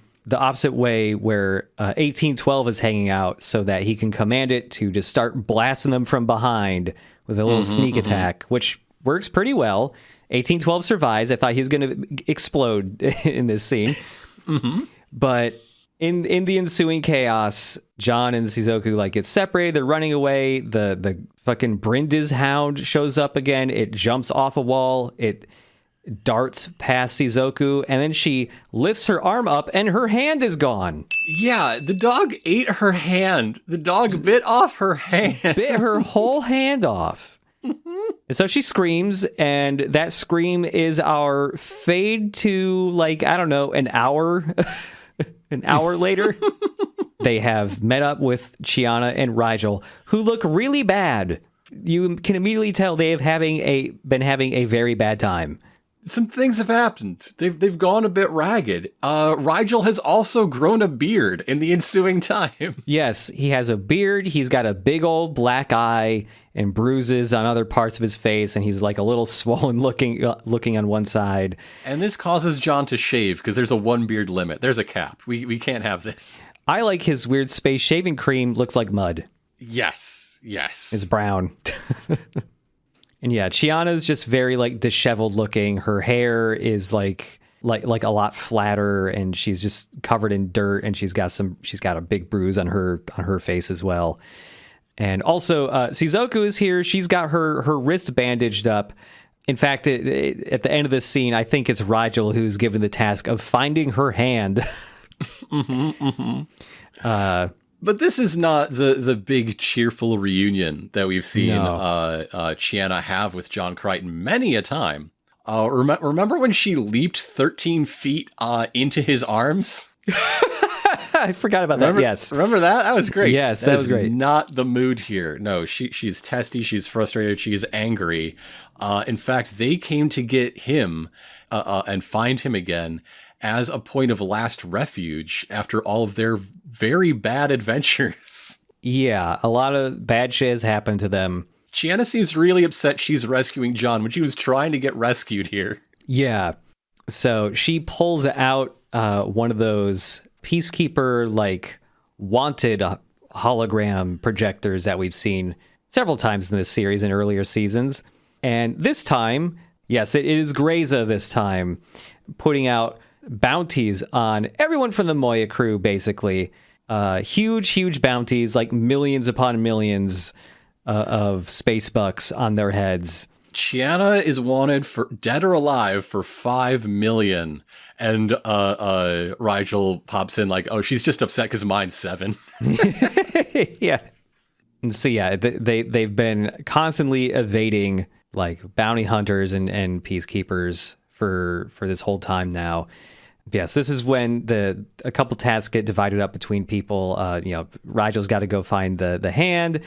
where 1812 is hanging out so that he can command it to just start blasting them from behind with a little sneak attack, which works pretty well. 1812 survives. I thought he was going to explode in this scene. But in the ensuing chaos, John and Shizuku, like, get separated. They're running away. The fucking Brindiz hound shows up again. It jumps off a wall. It darts past Shizuku, and then she lifts her arm up, and her hand is gone. Yeah, the dog ate her hand. The dog bit off her hand. Bit her whole hand off. And so she screams, and that scream is our fade to, like, I don't know, an hour later. They have met up with Chiana and Rigel, who look really bad. You can immediately tell they have been having a very bad time. some things have happened. They've gone a bit ragged. Rigel has also grown a beard in the ensuing time. Yes, he has a beard. He's got a big old black eye and bruises on other parts of his face, and he's like a little swollen looking on one side. And this causes John to shave because there's a 1 beard limit. There's a cap. We can't have this. I like his weird space shaving cream. Looks like mud. Yes. It's brown. And yeah, Chiana's just very like disheveled looking. Her hair is like a lot flatter, and she's just covered in dirt, and she's got a big bruise on her face as well. And also, Shizuku is here. She's got her wrist bandaged up. In fact, at the end of this scene, I think it's Rigel who's given the task of finding her hand. But this is not the big cheerful reunion that we've seen Chiana have with John Crichton many a time. Remember when she leaped 13 feet into his arms? I forgot about that. Yes. Remember that? That was great. Yes, that was great. Not the mood here. No, she's testy. She's frustrated. She's angry. In fact, they came to get him and find him again as a point of last refuge after all of their very bad adventures. Yeah, a lot of bad shit has happened to them. Chiana seems really upset she's rescuing John when she was trying to get rescued here. Yeah. So she pulls out one of those Peacekeeper, like, wanted hologram projectors that we've seen several times in this series in earlier seasons. And this time, yes, it is Greza this time, putting out bounties on everyone from the Moya crew, basically. Huge bounties, like millions upon millions of space bucks on their heads. Chiana is wanted for dead or alive for 5 million. And Rigel pops in like, oh, she's just upset because mine's 7. Yeah. And so, yeah, they've been constantly evading like bounty hunters and peacekeepers for this whole time now. Yes, this is when a couple tasks get divided up between people. Rigel's got to go find the hand.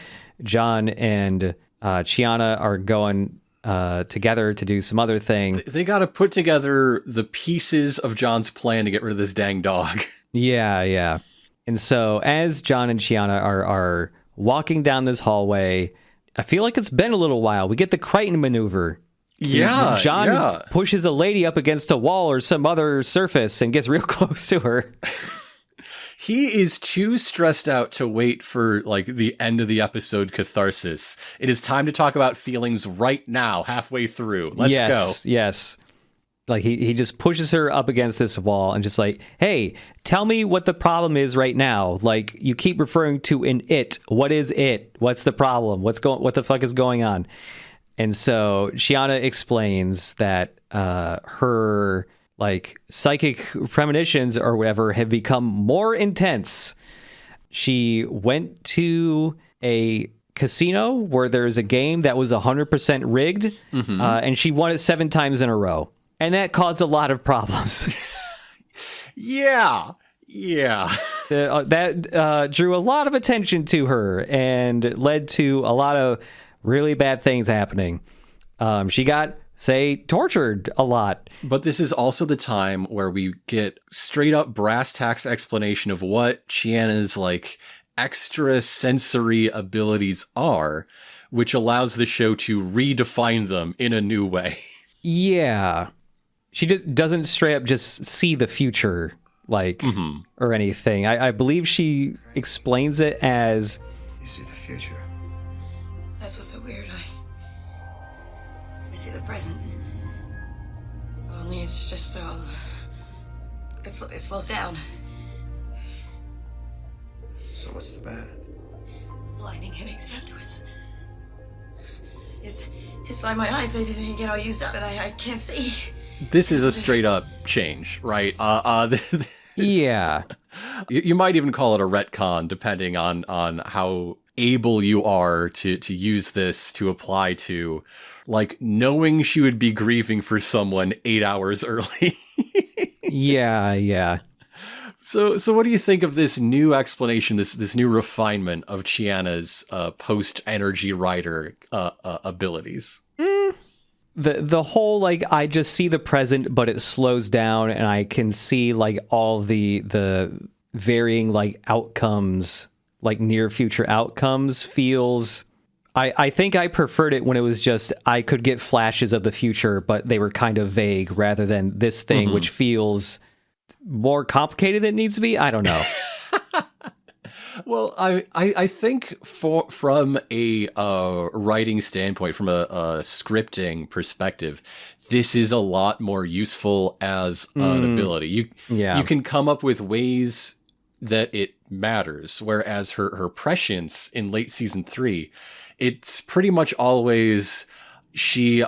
John and Chiana are going together to do some other thing. They got to put together the pieces of John's plan to get rid of this dang dog. Yeah. And so as John and Chiana are walking down this hallway, I feel like it's been a little while. We get the Crichton maneuver. Yeah, John pushes a lady up against a wall or some other surface and gets real close to her. He is too stressed out to wait for like the end of the episode catharsis. It is time to talk about feelings right now, halfway through. Let's go. Yes. Like he just pushes her up against this wall and just like, hey, tell me what the problem is right now. Like you keep referring to an it. What is it? What's the problem? What the fuck is going on? And so Chiana explains that her like psychic premonitions or whatever have become more intense. She went to a casino where there's a game that was 100% rigged, and she won it 7 times in a row. And that caused a lot of problems. Yeah. That drew a lot of attention to her and led to a lot of really bad things happening. She got, tortured a lot. But this is also the time where we get straight up brass tacks explanation of what Chiana's like extra sensory abilities are, which allows the show to redefine them in a new way. Yeah. She just doesn't straight up just see the future, like, or anything. I believe she explains it as... You see the future. That's what's so weird. I see the present. Only it's just so... It slows down. So what's the bad? Lightning headaches afterwards. It's like my eyes, they get all used up and I can't see. This is a straight up change, right? Yeah. You might even call it a retcon, depending on how able you are to use this to apply to, like, knowing she would be grieving for someone 8 hours early. Yeah. So what do you think of this new explanation, this new refinement of Chiana's post-energy rider abilities? the whole, like, I just see the present, but it slows down, and I can see, like, all the varying, like, outcomes, like, near future outcomes feels... I think I preferred it when it was just I could get flashes of the future, but they were kind of vague, rather than this thing, which feels more complicated than it needs to be. I don't know. Well, I think from a writing standpoint, from a scripting perspective, this is a lot more useful as an ability. You can come up with ways that it matters, whereas her prescience in late season 3, it's pretty much always she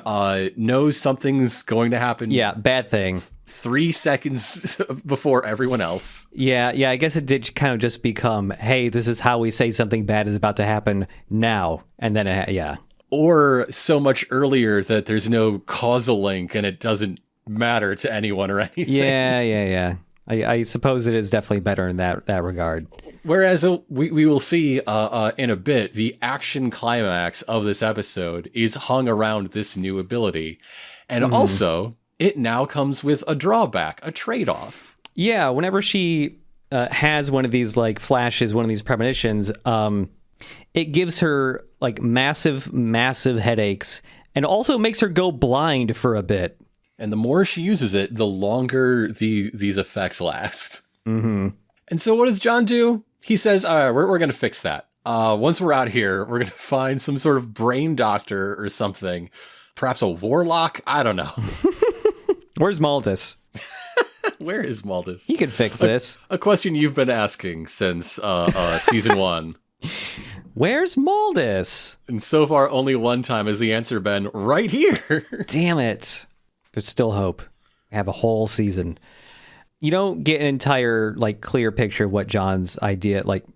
knows something's going to happen. Yeah, bad thing. 3 seconds before everyone else. Yeah, I guess it did kind of just become, hey, this is how we say something bad is about to happen now. And then, yeah. Or so much earlier that there's no causal link and it doesn't matter to anyone or anything. Yeah. I suppose it is definitely better in that regard. Whereas we will see in a bit, the action climax of this episode is hung around this new ability. And also, it now comes with a drawback, a trade-off. Yeah, whenever she has one of these, like, flashes, one of these premonitions, it gives her, like, massive headaches, and also makes her go blind for a bit. And the more she uses it, the longer these effects last. Mm-hmm. And so what does John do? He says, all right, we're going to fix that. Once we're out here, we're going to find some sort of brain doctor or something. Perhaps a warlock? I don't know. Where's Maldus? Where is Maldus? He could fix this. A question you've been asking since season 1. Where's Maldus? And so far, only one time has the answer been right here. Damn it. There's still hope. I have a whole season. You don't get an entire, like, clear picture of what John's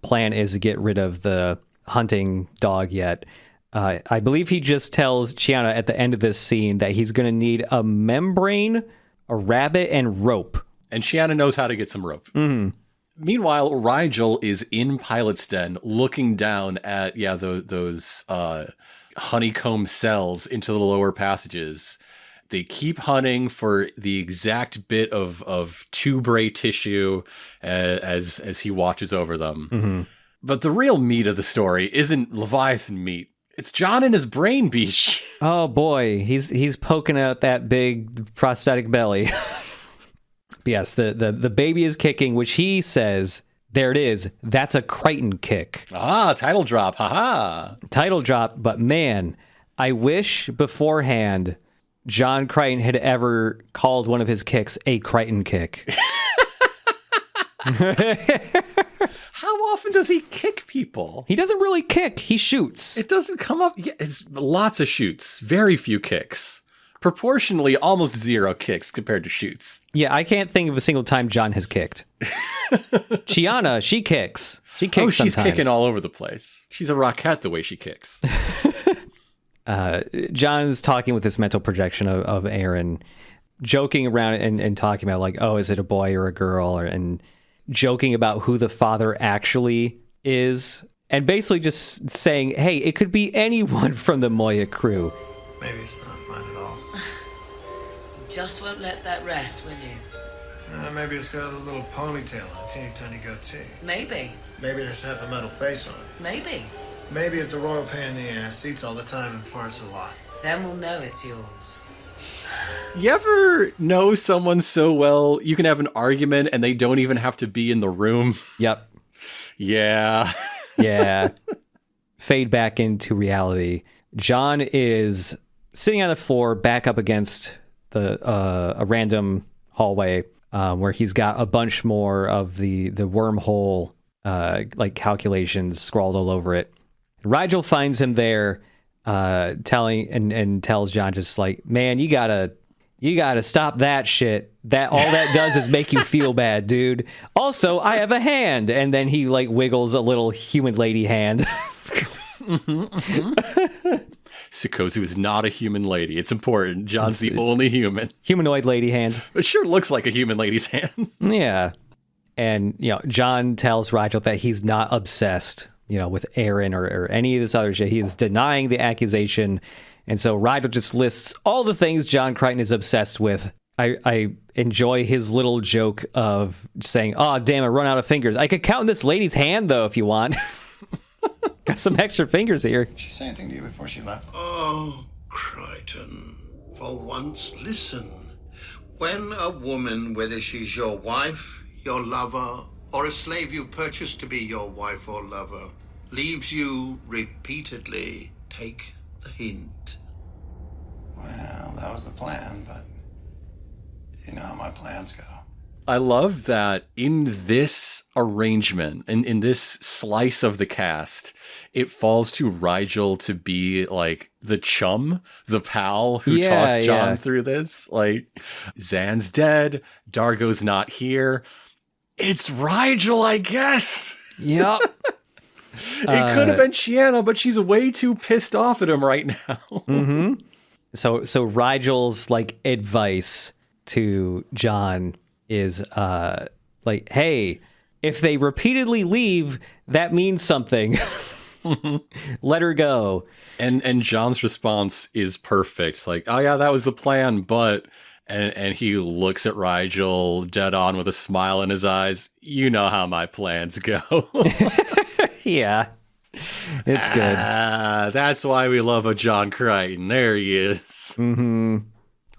plan is to get rid of the hunting dog yet. I believe he just tells Chiana at the end of this scene that he's going to need a membrane, a rabbit, and rope. And Chiana knows how to get some rope. Mm-hmm. Meanwhile, Rigel is in Pilot's Den looking down at, those honeycomb cells into the lower passages. They keep hunting for the exact bit of tuberate tissue as he watches over them. Mm-hmm. But the real meat of the story isn't Leviathan meat. It's John and his brain beach. Oh boy, he's poking out that big prosthetic belly. Yes, the baby is kicking, which he says, there it is, that's a Crichton kick. Ah, title drop, haha. Title drop, but man, I wish beforehand John Crichton had ever called one of his kicks a Crichton kick. How often does he kick people? He doesn't really kick. He shoots. It doesn't come up. Yeah, it's lots of shoots. Very few kicks. Proportionally, almost 0 kicks compared to shoots. Yeah, I can't think of a single time John has kicked. Chiana, she kicks. She kicks she's sometimes. Kicking all over the place. She's a rockette the way she kicks. John is talking with this mental projection of Aaron, joking around and talking about, like, oh, is it a boy or a girl? And joking about who the father actually is. And basically just saying, hey, it could be anyone from the Moya crew. Maybe it's not mine at all. Just won't let that rest, will you? Maybe it's got a little ponytail and a teeny tiny goatee. Maybe. Maybe it has half a metal face on it. Maybe. Maybe it's a royal pain in the ass, eats all the time and farts a lot. Then we'll know it's yours. You ever know someone so well you can have an argument and they don't even have to be in the room? Yep. Yeah. Yeah. Fade back into reality. John is sitting on the floor back up against a random hallway where he's got a bunch more of the wormhole like calculations scrawled all over it. Rigel finds him there, telling and tells John, just like, man, you gotta stop that shit. That all that does is make you feel bad, dude. Also, I have a hand, and then he, like, wiggles a little human lady hand. Sikozu is not a human lady. It's important. John's the only human. Humanoid lady hand. It sure looks like a human lady's hand. Yeah. And, John tells Rigel that he's not obsessed, with Aaron or any of this other shit. He is denying the accusation And so Rigel just lists all the things John Crichton is obsessed with. I enjoy his little joke of saying, "Oh, damn, I run out of fingers. I could count in this lady's hand, though, if you want." Got some extra fingers here. Did she say anything to you before she left? Oh, Crichton, for once listen. When a woman, whether she's your wife, your lover, or a slave you purchased to be your wife or lover, leaves you repeatedly, take the hint. Well, that was the plan, but you know how my plans go. I love that in this arrangement, in this slice of the cast, it falls to Rigel to be like the chum, the pal who talks John through this. Like, Zan's dead, Dargo's not here. It's Rigel, I guess. Yep. It could have been Chiana, but she's way too pissed off at him right now. Mm-hmm. So Rigel's like advice to John is like, hey, if they repeatedly leave, that means something. Let her go. And John's response is perfect. Like, oh yeah, that was the plan, but and he looks at Rigel dead on with a smile in his eyes. You know how my plans go. Yeah. It's good. That's why we love a John Crichton. There he is. Mm-hmm.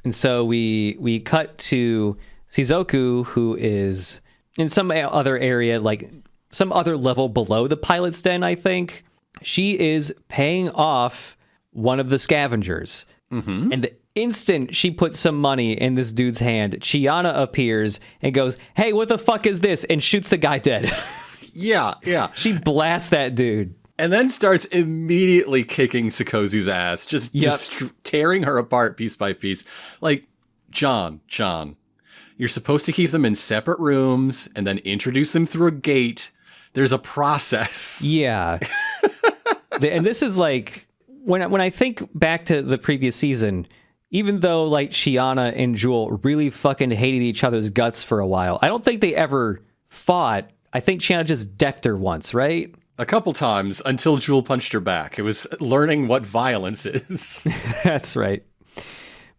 And so we cut to Sikozu, who is in some other area, like some other level below the pilot's den, I think. She is paying off one of the scavengers. Mm-hmm. And the instant she puts some money in this dude's hand, Chiana appears and goes, "Hey, what the fuck is this?" and shoots the guy dead. Yeah. She blasts that dude. And then starts immediately kicking Sikozu's ass, just tearing her apart piece by piece. Like, John, you're supposed to keep them in separate rooms and then introduce them through a gate. There's a process. Yeah. And this is like, when I think back to the previous season, even though like Chiana and Jewel really fucking hated each other's guts for a while, I don't think they ever fought. I think Chiana just decked her once, right? A couple times until Jewel punched her back. It was learning what violence is. That's right.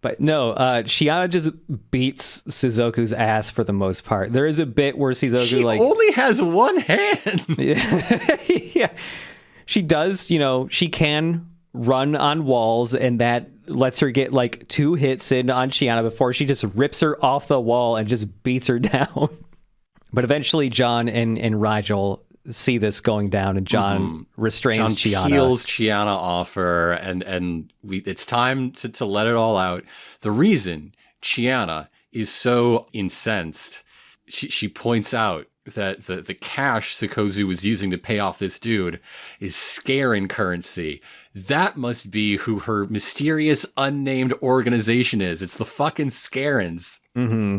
But no, Chiana just beats Sikozu's ass for the most part. There is a bit where Sikozu only has one hand. Yeah. She does, she can run on walls, and that lets her get like 2 hits in on Chiana before she just rips her off the wall and just beats her down. But eventually John and Rigel see this going down, and John restrains Chiana. John peels Chiana off her, and it's time to let it all out. The reason Chiana is so incensed, she points out that the cash Sikozu was using to pay off this dude is Scarin currency. That must be who her mysterious unnamed organization is. It's the fucking Scarins. Mm-hmm.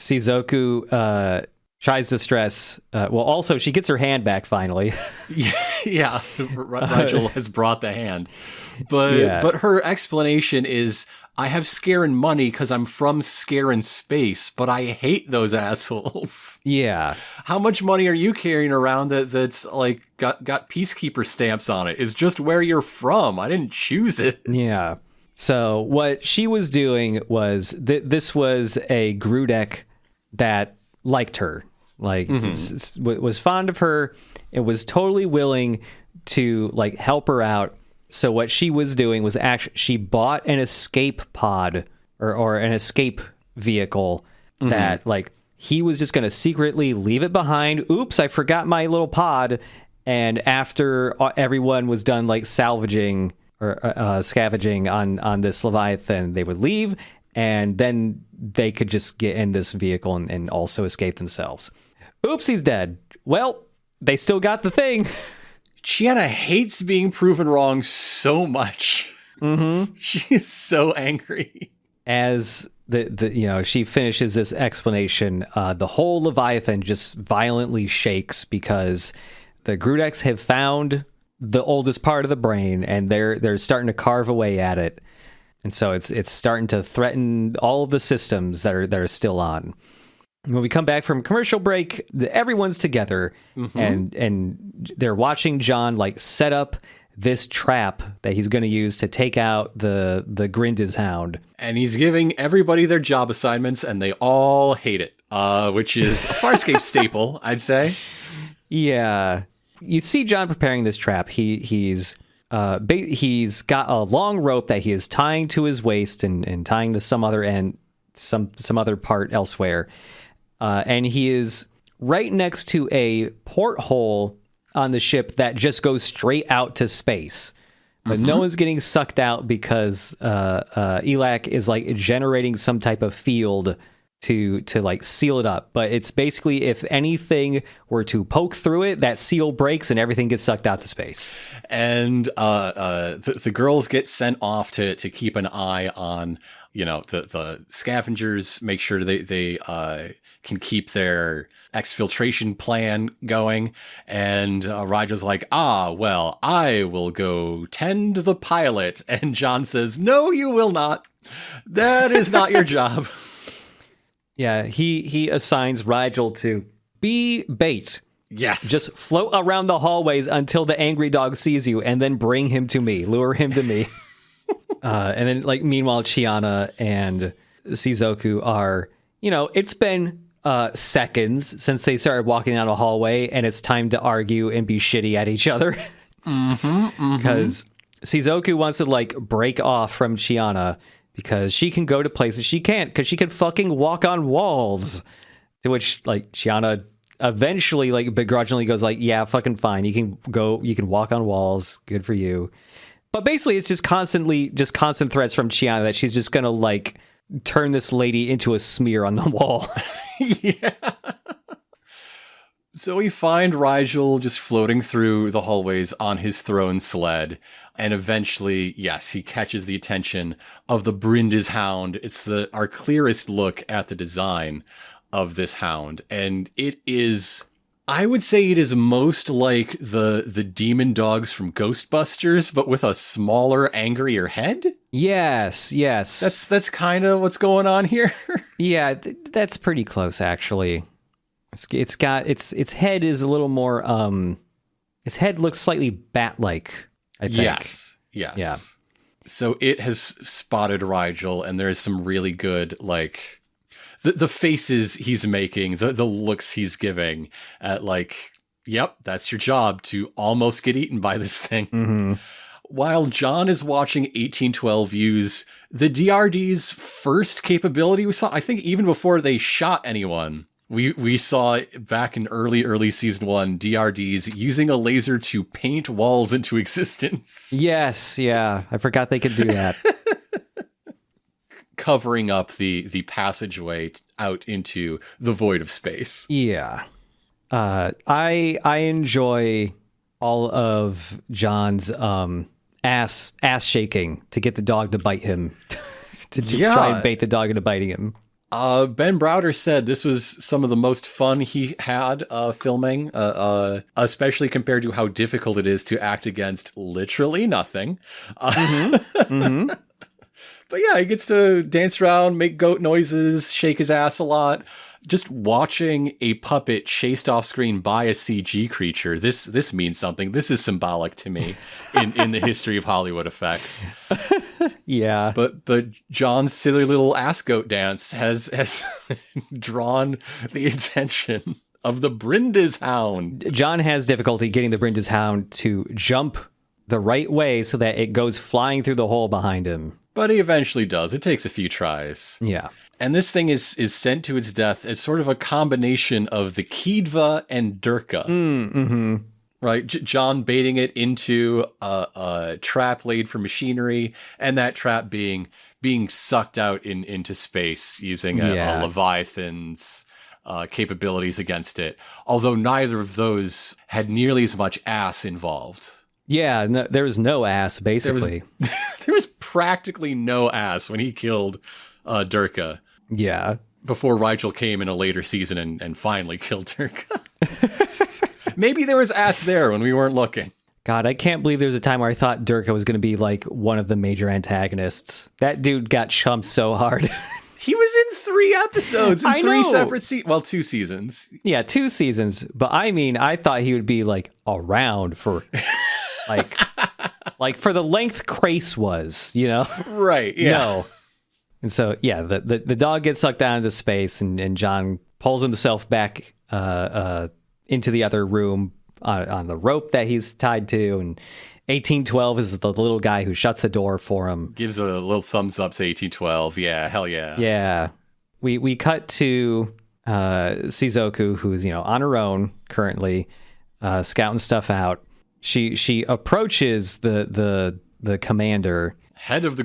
Sikozu tries to stress. Also, she gets her hand back finally. Yeah. Rigel has brought the hand. But her explanation is, I have Scarin money because I'm from Scarin space, but I hate those assholes. Yeah. How much money are you carrying around that's like got peacekeeper stamps on it? It's just where you're from. I didn't choose it. Yeah. So what she was doing was this was a Grudek that liked her, like was fond of her and was totally willing to like help her out. So what she was doing was actually she bought an escape pod or an escape vehicle that like he was just going to secretly leave it behind. Oops, I forgot my little pod. And after everyone was done like salvaging or scavenging on this Leviathan, they would leave, and then they could just get in this vehicle and also escape themselves. Oops, he's dead. Well, they still got the thing. Chiana hates being proven wrong so much. Mm-hmm. She is so angry. As she finishes this explanation, the whole Leviathan just violently shakes because the Grudeks have found the oldest part of the brain, and they're starting to carve away at it. And so it's starting to threaten all of the systems that are still on. When we come back from commercial break, everyone's together and they're watching John like set up this trap that he's going to use to take out the Grinda's hound. And he's giving everybody their job assignments, and they all hate it, which is a Farscape staple, I'd say. Yeah. You see John preparing this trap. He's got a long rope that he is tying to his waist and tying to some other end, some other part elsewhere. And he is right next to a porthole on the ship that just goes straight out to space. But no one's getting sucked out because elac is like generating some type of field to like seal it up. But it's basically, if anything were to poke through it, that seal breaks and everything gets sucked out to space. And the girls get sent off to keep an eye on, the scavengers, make sure they can keep their exfiltration plan going. And Rigel's like, well, I will go tend the pilot. And John says, no, you will not. That is not your job. Yeah, he assigns Rigel to be bait. Yes. Just float around the hallways until the angry dog sees you, and then bring him to me. Lure him to me. And then, meanwhile, Chiana and Shizuku are, it's been seconds since they started walking down a hallway, and it's time to argue and be shitty at each other. Because Shizuku wants to, break off from Chiana, because she can go to places she can't, because she can fucking walk on walls. To which, Chiana eventually, begrudgingly goes yeah, fucking fine. You can walk on walls. Good for you. But basically, it's just constant threats from Chiana that she's just gonna, turn this lady into a smear on the wall. Yeah. So we find Rigel just floating through the hallways on his throne sled. And eventually, yes, he catches the attention of the Brinda's hound. It's our clearest look at the design of this hound. And it is, I would say it is most like the demon dogs from Ghostbusters, but with a smaller, angrier head. Yes. That's kind of what's going on here. Yeah, that's pretty close, actually. It's got its head is a little more its head looks slightly bat-like, I think. Yes. Yeah. So it has spotted Rigel, and there's some really good the faces he's making, the looks he's giving at yep, that's your job, to almost get eaten by this thing. Mm-hmm. While John is watching 1812 use the DRD's first capability we saw, I think even before they shot anyone, we saw back in early season 1, DRDs using a laser to paint walls into existence. Yes, yeah. I forgot they could do that. Covering up the passageway out into the void of space. Yeah. I enjoy all of John's ass shaking to get the dog to bite him. to try and bait the dog into biting him. Ben Browder said this was some of the most fun he had filming, especially compared to how difficult it is to act against literally nothing. But yeah, he gets to dance around, make goat noises, shake his ass a lot. Just watching a puppet chased off screen by a CG creature, this means something. This is symbolic to me in the history of Hollywood effects. Yeah. But John's silly little ass goat dance has drawn the attention of the Brinda's hound. John has difficulty getting the Brinda's hound to jump the right way so that it goes flying through the hole behind him. But he eventually does. It takes a few tries. Yeah. And this thing is sent to its death as sort of a combination of the Kidva and Durka. Mm-hmm. Right? John baiting it into a trap laid for machinery, and that trap being sucked out into space using a Leviathan's capabilities against it. Although neither of those had nearly as much ass involved. Yeah, no, there was no ass, basically. There was practically no ass when he killed Durka. Yeah. Before Rigel came in a later season and finally killed Durka. Maybe there was ass there when we weren't looking. God, I can't believe there was a time where I thought Durka was going to be one of the major antagonists. That dude got chumped so hard. He was in 3 episodes in 3 separate seasons. 2 seasons. Yeah, 2 seasons. But I mean, I thought he would be around for Like for the length Crace was, you know? Right, yeah. No. And so, yeah, the dog gets sucked down into space, and John pulls himself back into the other room on the rope that he's tied to. And 1812 is the little guy who shuts the door for him. Gives a little thumbs up to 1812. Yeah, hell yeah. Yeah. We cut to Sikozu, who's, on her own currently, scouting stuff out. She approaches the commander. Head of the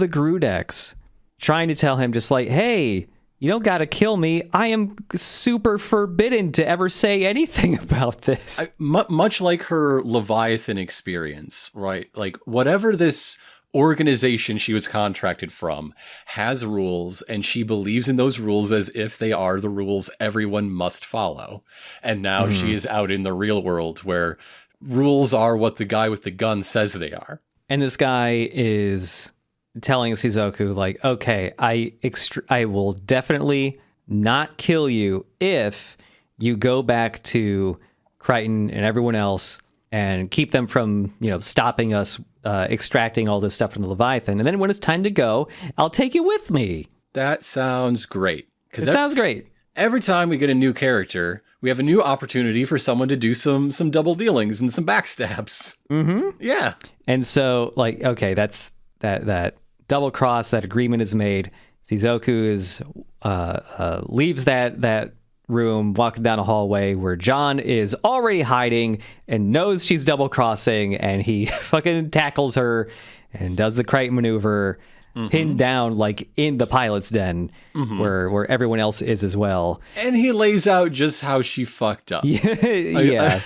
Grudex, trying to tell him just like, hey, you don't got to kill me. I am super forbidden to ever say anything about this. Much like her Leviathan experience, right? Like whatever this organization she was contracted from has rules, and she believes in those rules as if they are the rules everyone must follow. And now she is out in the real world where rules are what the guy with the gun says they are. And this guy is telling Sikozu, like, okay, I will definitely not kill you if you go back to Crichton and everyone else and keep them from, stopping us extracting all this stuff from the Leviathan. And then when it's time to go, I'll take you with me. That sounds great. It sounds great. Every time we get a new character, we have a new opportunity for someone to do some double dealings and some backstabs. Mm-hmm. Yeah. And so, like, okay, that's that double cross, that agreement is made. Sikozu leaves that room, walking down a hallway where John is already hiding and knows she's double crossing, and he fucking tackles her and does the Crichton maneuver, pinned down like in the pilot's den, where everyone else is as well. And he lays out just how she fucked up. Yeah.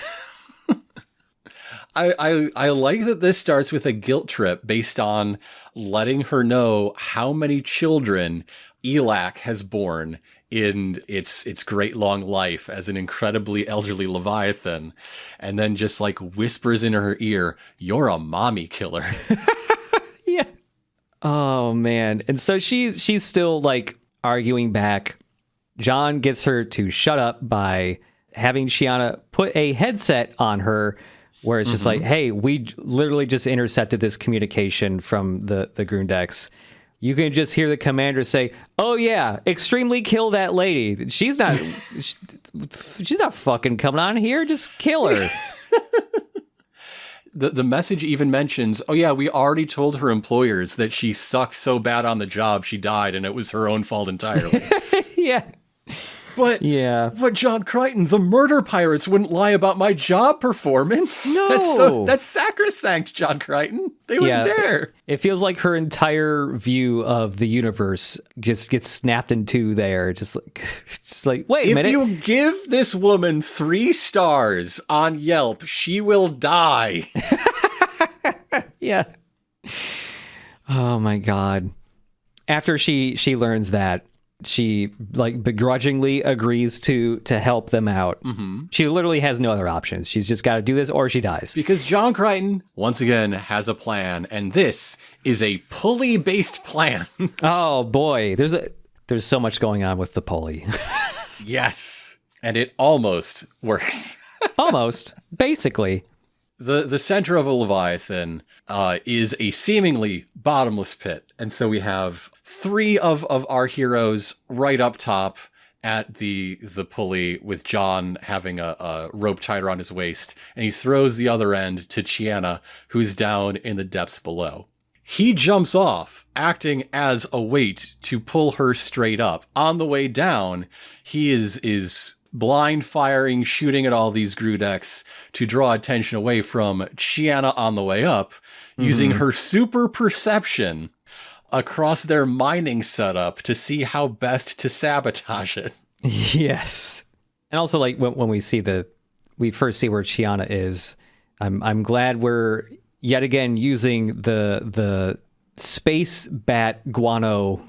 I like that this starts with a guilt trip based on letting her know how many children Elac has borne in its great long life as an incredibly elderly Leviathan, and then just like whispers in her ear, "You're a mommy killer." Yeah. Oh man. And so she's still like arguing back. John gets her to shut up by having Chiana put a headset on her where it's just like, hey, we literally just intercepted this communication from the Grundex. You can just hear the commander say, "Oh yeah, extremely kill that lady. She's not fucking coming on here. Just kill her." The message even mentions, "Oh yeah, we already told her employers that she sucked so bad on the job she died, and it was her own fault entirely." Yeah. But John Crichton, the murder pirates wouldn't lie about my job performance. No, that's sacrosanct, John Crichton. They wouldn't dare. It feels like her entire view of the universe just gets snapped in two there. Just like, wait a minute. If you give this woman 3 stars on Yelp, she will die. Yeah. Oh my God. After she learns that, she like begrudgingly agrees to help them out. She literally has no other options. She's just got to do this or she dies. Because John Crichton, once again, has a plan, and this is a pulley-based plan. Oh boy, there's so much going on with the pulley. Yes, and it almost works. Almost, basically. The center of a Leviathan is a seemingly bottomless pit. And so we have 3 of our heroes right up top at the pulley, with John having a rope tied around his waist. And he throws the other end to Chiana, who's down in the depths below. He jumps off, acting as a weight to pull her straight up. On the way down, he is blind firing, shooting at all these Grudex to draw attention away from Chiana on the way up, using her super perception across their mining setup to see how best to sabotage it. Yes. And also, like, when we first see where Chiana is, I'm glad we're yet again using the space bat guano.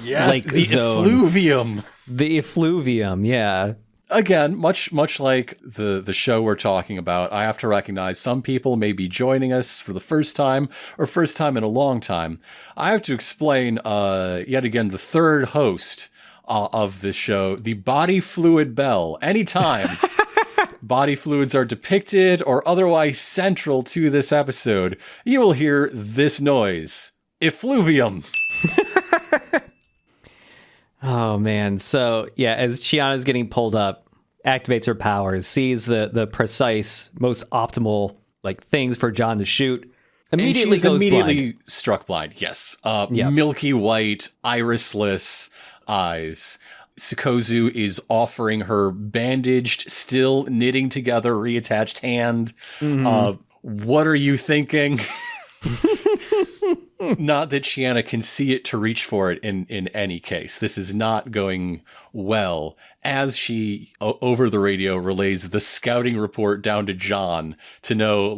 Yes, the effluvium. The effluvium, yeah. Again, much like the show we're talking about, I have to recognize some people may be joining us for the first time or first time in a long time. I have to explain yet again the third host of this show, the body fluid bell. Anytime body fluids are depicted or otherwise central to this episode, you will hear this noise. Effluvium. Oh, man. So, yeah, as Chiana's getting pulled up, activates her powers, sees the precise, most optimal things for John to shoot. Immediately goes blind. Struck blind, yes. Milky white, irisless eyes. Sikozu is offering her bandaged, still knitting together, reattached hand. What are you thinking? Not that Chiana can see it to reach for it in any case. This is not going well. As she, over the radio, relays the scouting report down to John to know,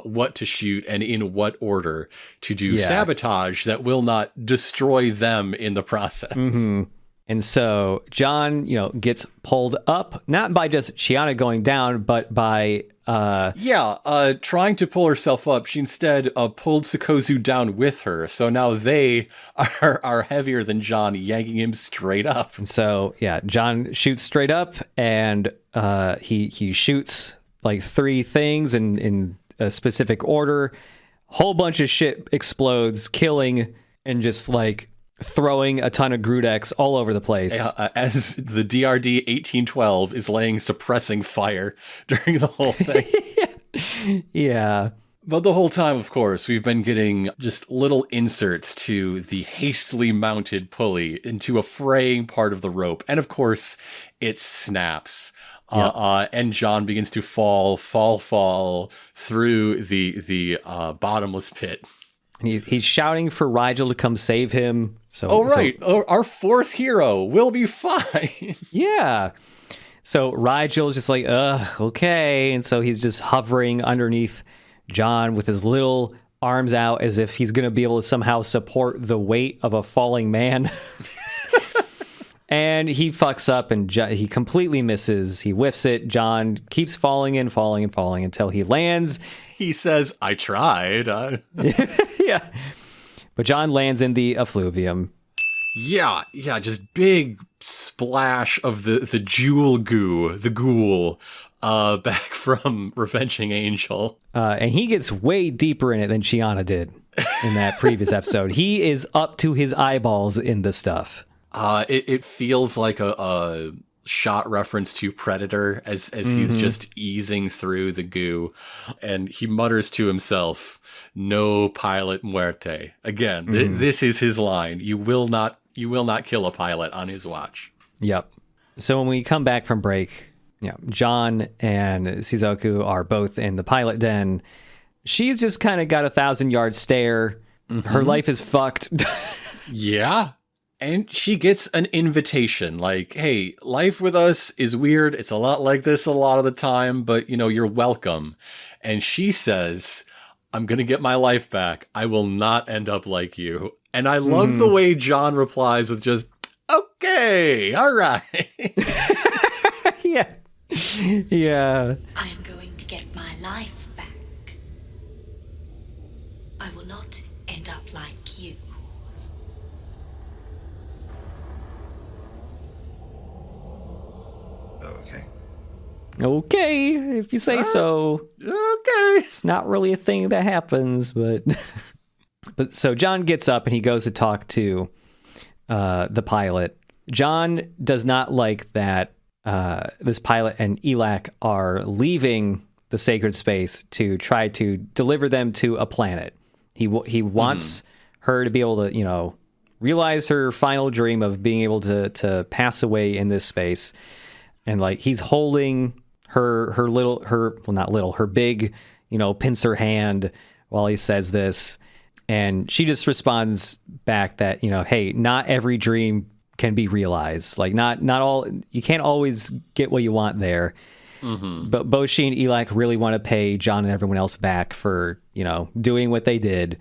what to shoot and in what order to do sabotage that will not destroy them in the process. And so John, gets pulled up, not by just Chiana going down, but by... trying to pull herself up. She instead pulled Sikozu down with her. So now they are heavier than John, yanking him straight up. And so, John shoots straight up, and he shoots 3 things in a specific order. Whole bunch of shit explodes, killing and just throwing a ton of Grudex all over the place. As the DRD 1812 is laying suppressing fire during the whole thing. Yeah. But the whole time, of course, we've been getting just little inserts to the hastily mounted pulley into a fraying part of the rope. And of course, it snaps. And John begins to fall through the bottomless pit. And he's shouting for Rigel to come save him. Our fourth hero will be fine. Yeah. So Rigel's just okay. And so he's just hovering underneath John with his little arms out as if he's going to be able to somehow support the weight of a falling man. And he fucks up and he completely misses. He whiffs it. John keeps falling until he lands. He says, I tried. Yeah. But John lands in the effluvium. Yeah, just big splash of the jewel goo, the ghoul, back from Revenging Angel. And he gets way deeper in it than Chiana did in that previous episode. He is up to his eyeballs in the stuff. It feels like a shot reference to Predator as he's just easing through the goo, and he mutters to himself, "No pilot muerte." Again, this is his line. You will not kill a pilot on his watch. Yep. So when we come back from break, John and Shizuku are both in the pilot den. She's just kind of got a 1,000-yard stare. Her life is fucked. Yeah. And she gets an invitation, hey, life with us is weird. It's a lot like this a lot of the time, but, you're welcome. And she says, I'm going to get my life back. I will not end up like you. And I love the way John replies with just, okay, all right. Yeah. I am going to get my life back. I will not end up like you. Okay, if you say so. Okay. It's not really a thing that happens, but... But so John gets up and he goes to talk to the pilot. John does not like that this pilot and elac are leaving the sacred space to try to deliver them to a planet. He wants her to be able to, realize her final dream of being able to pass away in this space. And he's holding her big, pincer hand while he says this. And she just responds back that, hey, not every dream can be realized. Not all, you can't always get what you want there. But both she and elac really want to pay John and everyone else back for, doing what they did.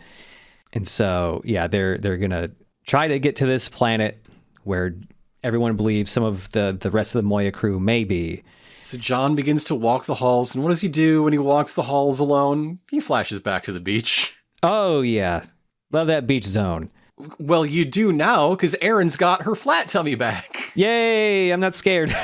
And so, they're going to try to get to this planet where everyone believes some of the rest of the Moya crew may be. So John begins to walk the halls, and what does he do when he walks the halls alone? He flashes back to the beach. Oh, yeah. Love that beach zone. Well, you do now, because Erin's got her flat tummy back. Yay! I'm not scared.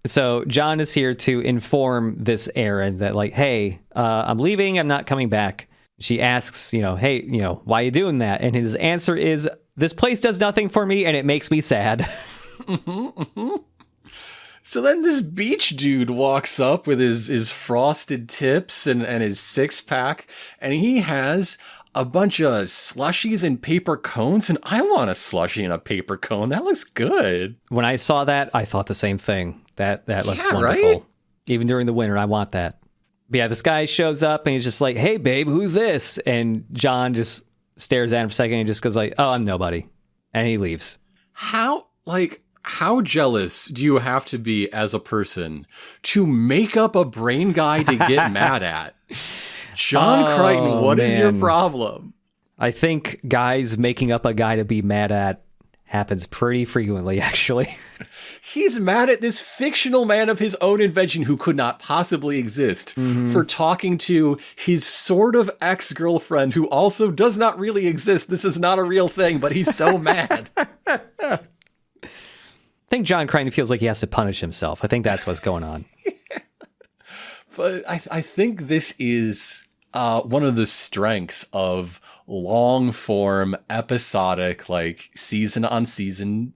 So John is here to inform this Aaron that like, hey, I'm leaving. I'm not coming back. She asks, hey, why are you doing that? And his answer is, this place does nothing for me and it makes me sad. So then this beach dude walks up with his frosted tips and his six-pack, and he has a bunch of slushies and paper cones, and I want a slushie and a paper cone. That looks good. When I saw that, I thought the same thing. That looks wonderful. Right? Even during the winter, I want that. But yeah, this guy shows up and he's just like, hey, babe, who's this? And John just stares at him for a second and just goes like, oh, I'm nobody. And he leaves. How jealous do you have to be as a person to make up a brain guy to get mad at? John Crichton, what is your problem? I think guys making up a guy to be mad at happens pretty frequently, actually. He's mad at this fictional man of his own invention who could not possibly exist for talking to his sort of ex-girlfriend who also does not really exist. This is not a real thing, but he's so mad. I think John Crichton feels like he has to punish himself. I think that's what's going on. But I think this is one of the strengths of long-form, episodic, like season-on-season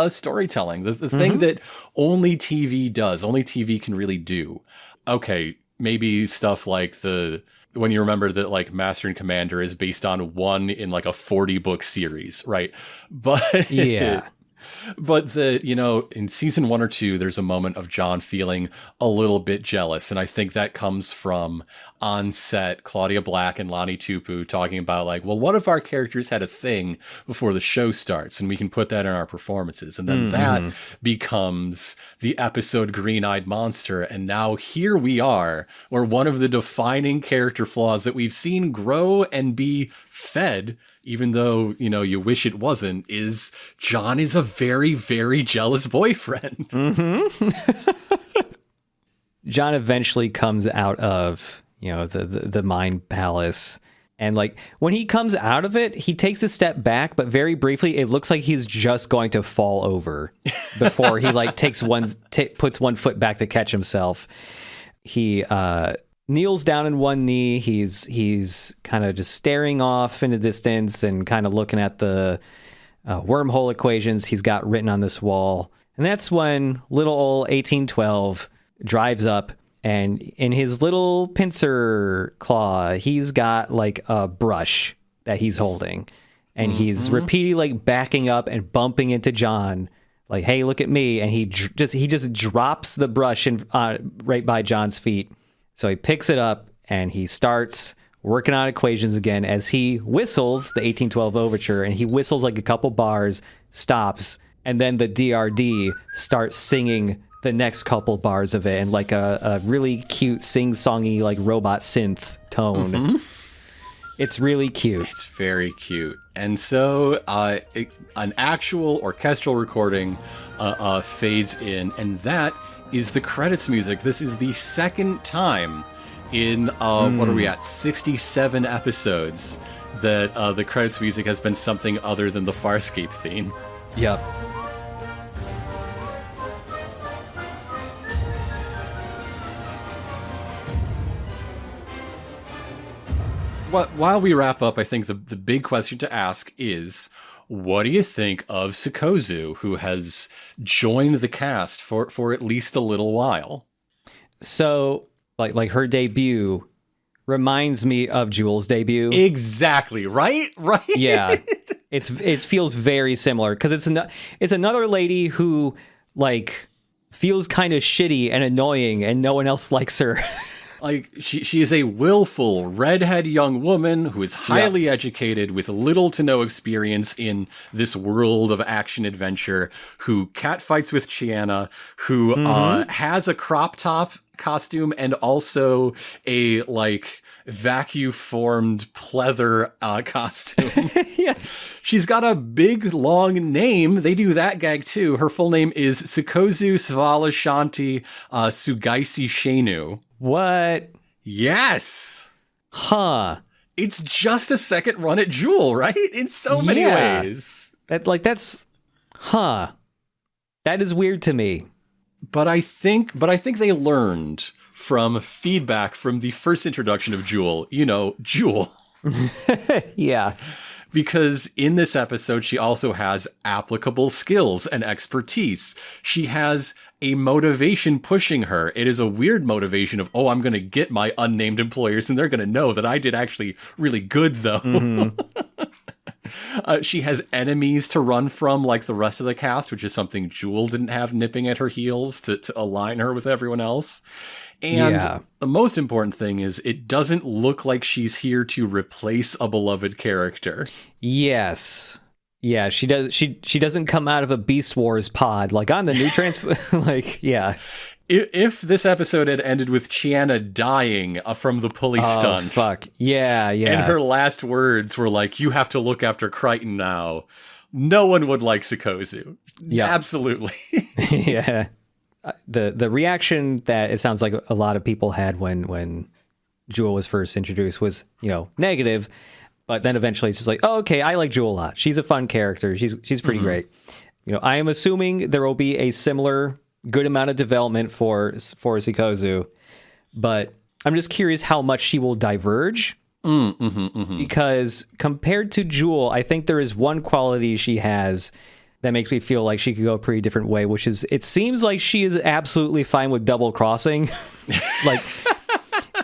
storytelling. The thing that only TV does, only TV can really do. Okay, maybe stuff like when you remember that like Master and Commander is based on one in like a 40-book series, right? But yeah. But in season 1 or 2, there's a moment of John feeling a little bit jealous. And I think that comes from on set, Claudia Black and Lonnie Tupu talking about like, well, what if our characters had a thing before the show starts and we can put that in our performances? And then that becomes the episode Green-Eyed Monster. And now here we are, where one of the defining character flaws that we've seen grow and be fed, even though, you wish it wasn't, is John is a very, very jealous boyfriend. John eventually comes out of, the Mind Palace. And like when he comes out of it, he takes a step back, but very briefly, it looks like he's just going to fall over before he like puts one foot back to catch himself. He, kneels down in one knee. He's kind of just staring off in the distance and kind of looking at the wormhole equations he's got written on this wall. And that's when little old 1812 drives up, and in his little pincer claw, he's got like a brush that he's holding. And he's repeatedly like backing up and bumping into John. Like, hey, look at me. And he just drops the brush right by John's feet. So he picks it up and he starts working on equations again as he whistles the 1812 overture, and he whistles like a couple bars, stops, and then the DRD starts singing the next couple bars of it in like a really cute sing-songy like robot synth tone. It's really cute. It's very cute. And so an actual orchestral recording fades in, and that is the credits music. This is the second time in, what are we at, 67 episodes that the credits music has been something other than the Farscape theme. Yep. While we wrap up, I think the big question to ask is, what do you think of Sikozu, who has joined the cast for at least a little while? So, like her debut reminds me of Jewel's debut. Exactly, right? Right? Yeah. It feels very similar because it's another lady who like feels kind of shitty and annoying and no one else likes her. Like, she is a willful, redhead young woman who is highly educated with little to no experience in this world of action-adventure, who catfights with Chiana, who has a crop top costume and also a, like, vacuum-formed pleather costume. Yeah. She's got a big, long name. They do that gag, too. Her full name is Sikozu Svala Shanti Sugaisi Shenu. What? Yes. Huh. It's just a second run at Jewel, right? In so many ways. That is weird to me. But I think they learned from feedback from the first introduction of Jewel. You know, Jewel. Yeah. Because in this episode, she also has applicable skills and expertise. She has a motivation pushing her. It is a weird motivation of, oh, I'm going to get my unnamed employers and they're going to know that I did actually really good, though. Mm-hmm. She has enemies to run from like the rest of the cast, which is something Jewel didn't have nipping at her heels to align her with everyone else. And the most important thing is it doesn't look like she's here to replace a beloved character. Yes. Yeah, she does. She doesn't come out of a Beast Wars pod like on the new like, yeah. If this episode had ended with Chiana dying from the pulley stunt. Fuck. Yeah. And her last words were like, you have to look after Crichton now. No one would like sikozu. Yeah. Absolutely. Yeah. The reaction that it sounds like a lot of people had when Jewel was first introduced was, negative, but then eventually it's just like, oh, okay, I like Jewel a lot. She's a fun character. She's pretty great. I am assuming there will be a similar good amount of development for sikozu, but I'm just curious how much she will diverge. Because compared to Jewel, I think there is one quality she has that makes me feel like she could go a pretty different way, which is it seems like she is absolutely fine with double crossing. Like,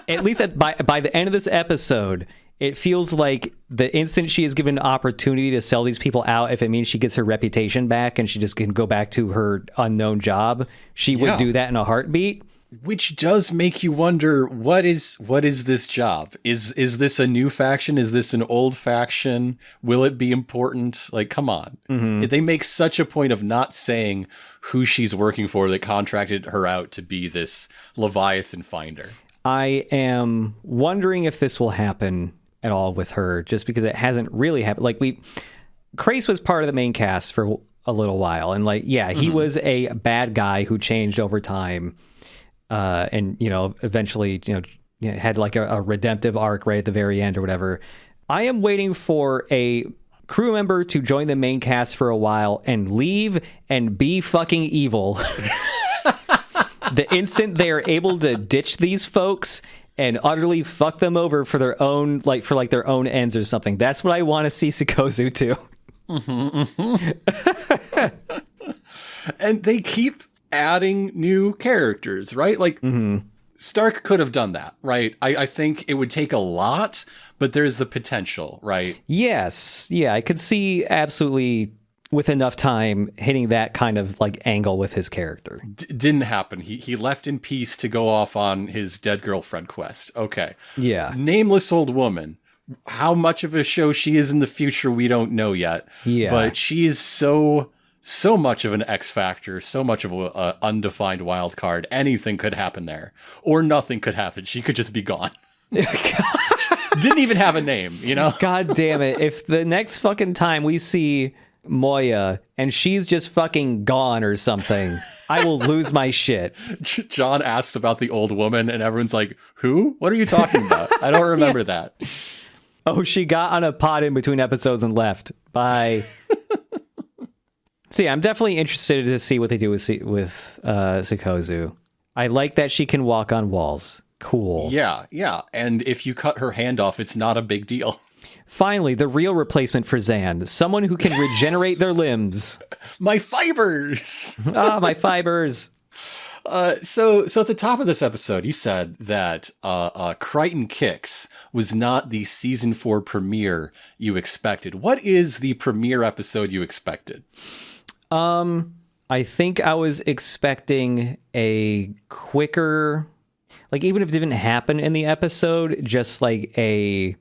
at least by the end of this episode, it feels like the instant she is given an opportunity to sell these people out, if it means she gets her reputation back and she just can go back to her unknown job, she would do that in a heartbeat. Which does make you wonder, what is this job? Is this a new faction? Is this an old faction? Will it be important? Like, come on. They make such a point of not saying who she's working for that contracted her out to be this Leviathan finder. I am wondering if this will happen at all with her, just because it hasn't really happened. Like, Crace was part of the main cast for a little while, and he was a bad guy who changed over time. And eventually, had like a redemptive arc right at the very end or whatever. I am waiting for a crew member to join the main cast for a while and leave and be fucking evil. The instant they are able to ditch these folks and utterly fuck them over for their own, their own ends or something. That's what I want to see sikozu to. And they keep adding new characters, right? Like, Stark could have done that, right? I think it would take a lot, but there's the potential, right? Yes. Yeah, I could see absolutely with enough time hitting that kind of angle with his character. Didn't happen. He left in peace to go off on his dead girlfriend quest. Okay. Yeah. Nameless old woman. How much of a show she is in the future, we don't know yet. Yeah. But she is so much of an X factor, so much of an undefined wild card. Anything could happen there, or nothing could happen. She could just be gone. Didn't even have a name, God damn it. If the next fucking time we see Moya and she's just fucking gone or something, I will lose my shit. John asks about the old woman and everyone's like, who? What are you talking about? I don't remember that. Oh, she got on a pod in between episodes and left. Bye. So yeah, I'm definitely interested to see what they do with sikozu. I like that she can walk on walls. Cool. Yeah. And if you cut her hand off, it's not a big deal. Finally, the real replacement for Zan. Someone who can regenerate their limbs. My fibers! My fibers. So at the top of this episode, you said that Crichton Kicks was not the season 4 premiere you expected. What is the premiere episode you expected? I think I was expecting a quicker, even if it didn't happen in the episode, just a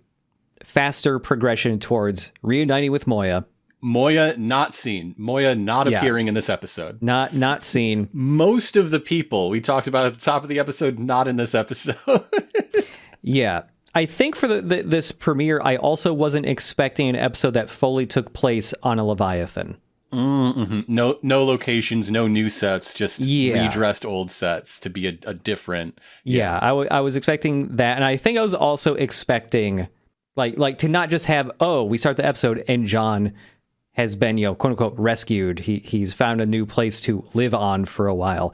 faster progression towards reuniting with Moya. Moya not seen. Moya not appearing in this episode. Not seen. Most of the people we talked about at the top of the episode, not in this episode. Yeah. I think for this premiere, I also wasn't expecting an episode that fully took place on a Leviathan. No locations, no new sets, just redressed old sets to be a different. Yeah, I was expecting that, and I think I was also expecting to not just have we start the episode and John has been quote unquote rescued. He's found a new place to live on for a while.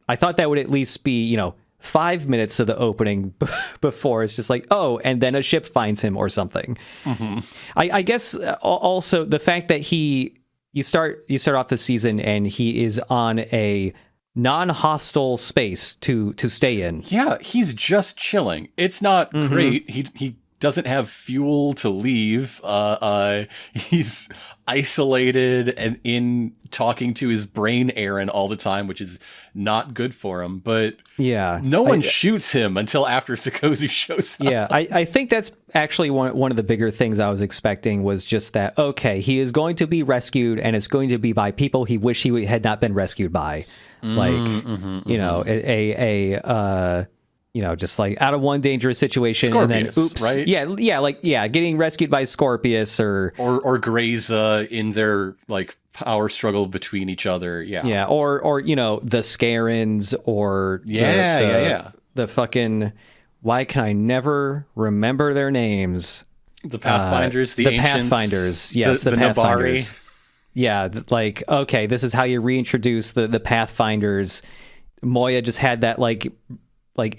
I thought that would at least be, 5 minutes of the opening before it's just like, oh, and then a ship finds him or something. Mm-hmm. I guess also the fact that you start off the season and he is on a non-hostile space to stay in. Yeah, he's just chilling. It's not great. He doesn't have fuel to leave. He's isolated and in talking to his brain Aaron all the time, which is not good for him. But no one shoots him until after sikozu shows up. Yeah, I think that's actually one of the bigger things I was expecting was just that, okay, he is going to be rescued and it's going to be by people he wish he had not been rescued by. Just like out of one dangerous situation, Scorpius, and then oops, right? Getting rescued by Scorpius or Graza in their like power struggle between each other, or the Scarens or the fucking, why can I never remember their names? The Pathfinders, the Ancients, Pathfinders, yes, the Pathfinders. Nabari. Yeah, like, okay, this is how you reintroduce the Pathfinders. Moya just had that like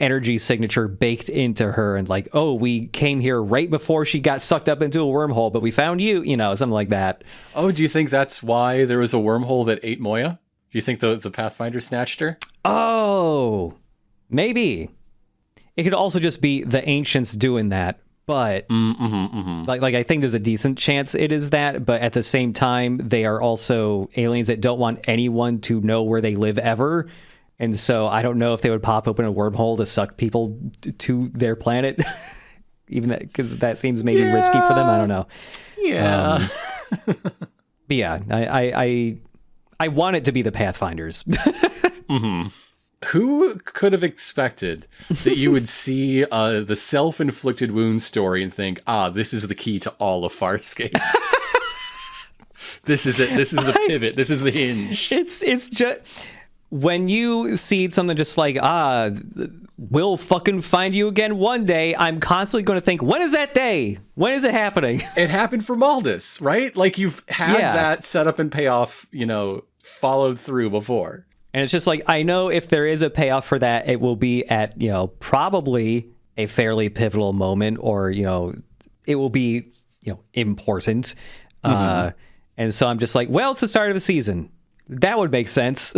energy signature baked into her, and like, oh, we came here right before she got sucked up into a wormhole, but we found you, something like that. Oh, do you think that's why there was a wormhole that ate Moya? Do you think the Pathfinder snatched her? Oh, maybe. It could also just be the Ancients doing that, but like I think there's a decent chance it is that, but at the same time, they are also aliens that don't want anyone to know where they live ever. And so I don't know if they would pop open a wormhole to suck people to their planet, even that, because that seems maybe risky for them. I don't know. Yeah. But yeah, I want it to be the Pathfinders. Who could have expected that you would see the self-inflicted wound story and think, this is the key to all of Farscape? This is it. This is the pivot. This is the hinge. It's just... When you see something just like, we'll fucking find you again one day, I'm constantly going to think, when is that day? When is it happening? It happened for Maldus, right? Like, you've had that set up and payoff, followed through before. And it's just like, I know if there is a payoff for that, it will be at, probably a fairly pivotal moment, or, it will be, important. And so I'm just like, well, it's the start of a season. That would make sense.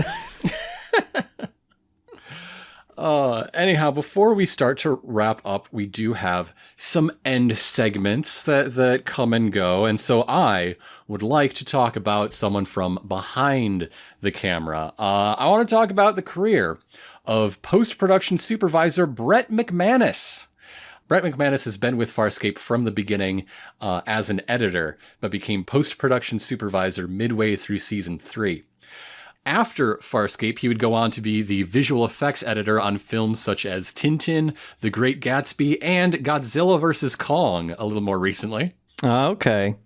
Anyhow, before we start to wrap up, we do have some end segments that come and go. And so I would like to talk about someone from behind the camera. I want to talk about the career of post-production supervisor Brett McManus. Brett McManus has been with Farscape from the beginning as an editor, but became post-production supervisor midway through season 3. After Farscape, he would go on to be the visual effects editor on films such as Tintin, The Great Gatsby, and Godzilla vs. Kong a little more recently. Okay.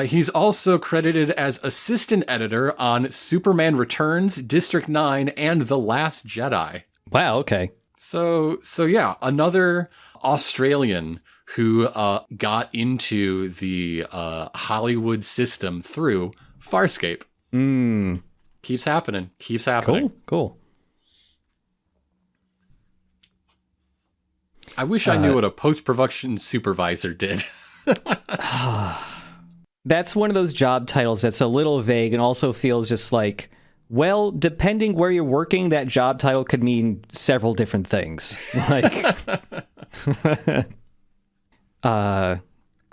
He's also credited as assistant editor on Superman Returns, District 9, and The Last Jedi. Wow, okay. So yeah, another Australian who got into the Hollywood system through Farscape. Keeps happening. Cool. I wish I knew what a post-production supervisor did. That's one of those job titles that's a little vague and also feels just like, well, depending where you're working, that job title could mean several different things. Like, I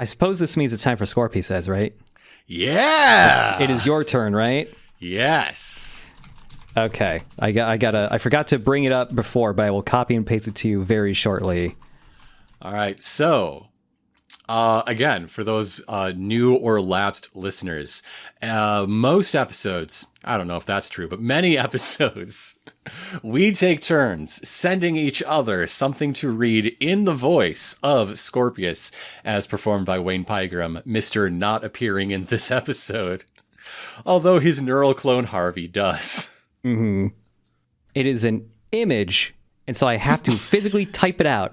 suppose this means it's time for Scorpio Says, right? Yeah! It is your turn, right? Yes. Okay. I forgot to bring it up before, but I will copy and paste it to you very shortly. All right. So, again, for those new or lapsed listeners, most episodes, I don't know if that's true, but many episodes, we take turns sending each other something to read in the voice of Scorpius, as performed by Wayne Pygram, Mr. Not appearing in this episode. Although his neural clone Harvey does. Mm-hmm. It is an image, and so I have to physically type it out.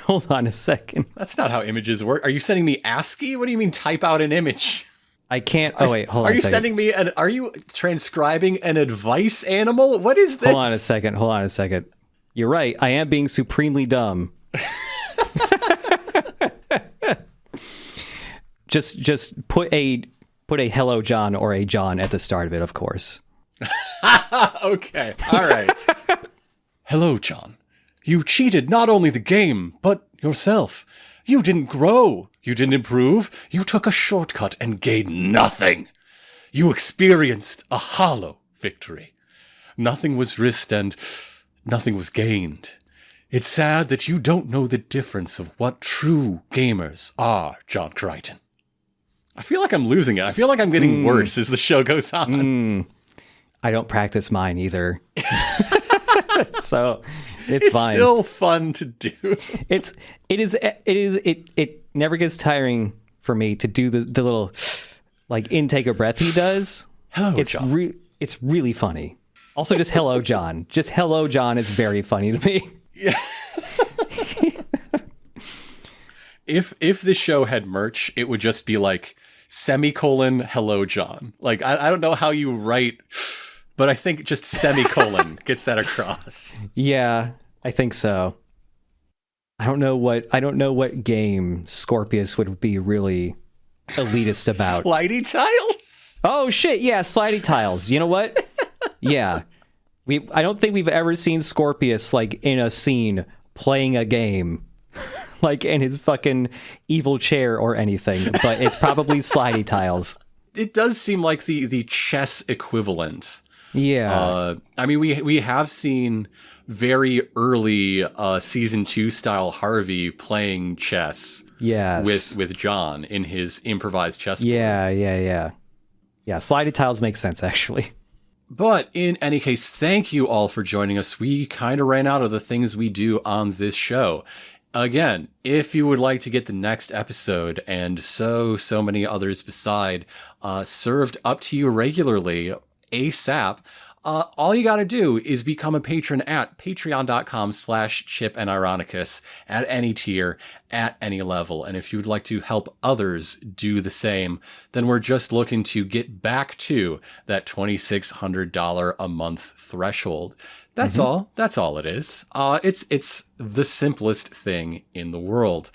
Hold on a second. That's not how images work. Are you sending me ASCII? What do you mean type out an image? I can't. Oh wait, hold on. Are you sending me are you transcribing an advice animal? What is this? Hold on a second. You're right. I am being supremely dumb. just put a hello John or a John at the start of it, of course. Okay. All right. Hello, John. You cheated not only the game, but yourself. You didn't grow. You didn't improve. You took a shortcut and gained nothing. You experienced a hollow victory. Nothing was risked and nothing was gained. It's sad that you don't know the difference of what true gamers are, John Crichton. I feel like I'm losing it. I feel like I'm getting worse as the show goes on. I don't practice mine either. So it's fine. It's still fun to do. It never gets tiring for me to do the little like intake of breath he does. Hello, John. It's really funny. Also, just hello, John. Just hello, John is very funny to me. Yeah. If the show had merch, it would just be like semicolon hello, John. Like I don't know how you write, but I think just semicolon gets that across. Yeah, I think so. I don't know what game Scorpius would be really elitist about. Slidey tiles? Oh shit, yeah, slidey tiles. You know what? Yeah. I don't think we've ever seen Scorpius like in a scene playing a game. Like in his fucking evil chair or anything, but it's probably slidey tiles. It does seem like the chess equivalent. Yeah. I mean, we have seen very early season 2 style Harvey playing chess. Yes. With John in his improvised chess. Yeah. Yeah, slidey tiles make sense actually. But in any case, thank you all for joining us. We kind of ran out of the things we do on this show. Again, if you would like to get the next episode and so many others beside served up to you regularly ASAP, all you got to do is become a patron at patreon.com/ChipAndIronicus at any tier, at any level. And if you would like to help others do the same, then we're just looking to get back to that $2,600 a month threshold. That's all. That's all it is. It's the simplest thing in the world.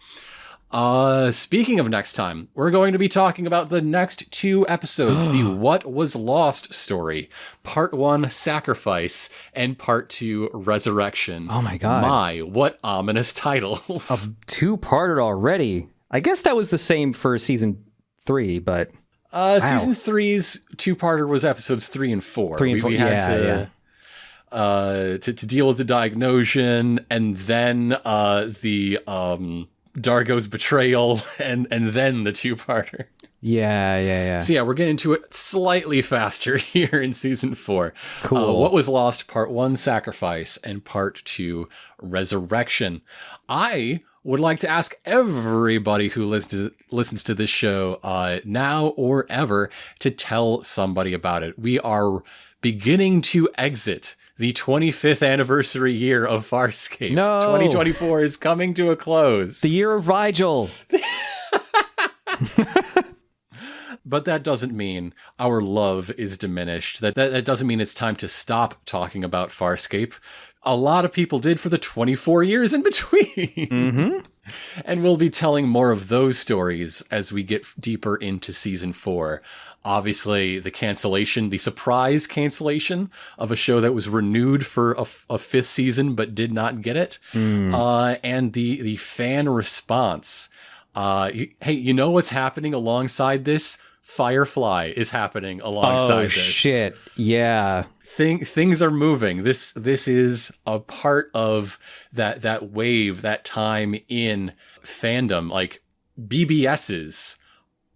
Speaking of next time, we're going to be talking about the next 2 episodes, the What Was Lost story, Part 1, Sacrifice, and Part 2, Resurrection. Oh my God. What ominous titles. A 2-parter already. I guess that was the same for season 3, but... Season 3's 2-parter was episodes 3 and 4. 3 and 4, we had to deal with the Diagnosion, and then the Dargo's betrayal, and then the 2-parter. Yeah. So yeah, we're getting to it slightly faster here in season 4. Cool. What Was Lost, Part 1, Sacrifice, and Part 2, Resurrection. I would like to ask everybody who listens to this show now or ever to tell somebody about it. We are beginning to exit the 25th anniversary year of Farscape. No. 2024 is coming to a close. The year of Rigel. But that doesn't mean our love is diminished. That doesn't mean it's time to stop talking about Farscape. A lot of people did for the 24 years in between. And we'll be telling more of those stories as we get deeper into season 4. Obviously, the surprise cancellation of a show that was renewed for a 5th season but did not get it. And the fan response. Hey, you know what's happening alongside this? Firefly is happening alongside this. Oh, shit. Yeah. Things are moving. This is a part of that wave, that time in fandom. Like, BBSs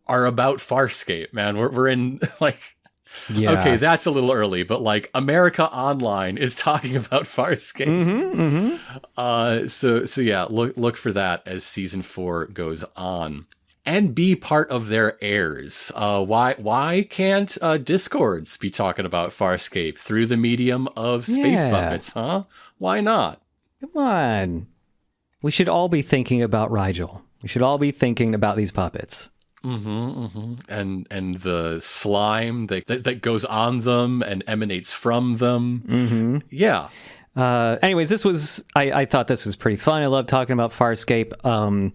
are about Farscape, man. We're in like, yeah. Okay, that's a little early, but like America Online is talking about Farscape. So yeah, look for that as season 4 goes on. And be part of their heirs. Why can't Discords be talking about Farscape through the medium of space puppets, huh? Why not? Come on. We should all be thinking about Rigel. We should all be thinking about these puppets. And the slime that goes on them and emanates from them. Yeah. Anyways, I thought this was pretty fun. I love talking about Farscape. I'm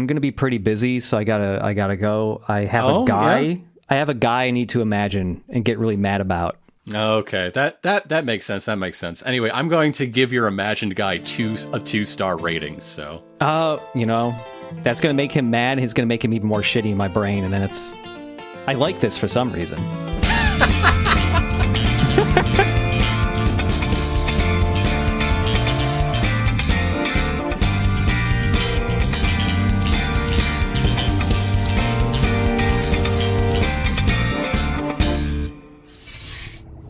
gonna be pretty busy, so I gotta go. I have a guy. Yeah. I have a guy I need to imagine and get really mad about. Okay, that makes sense. That makes sense. Anyway, I'm going to give your imagined guy a 2-star rating. So, that's gonna make him mad. He's gonna make him even more shitty in my brain, and then I like this for some reason.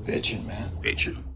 Bitchin', man. Bitchin'.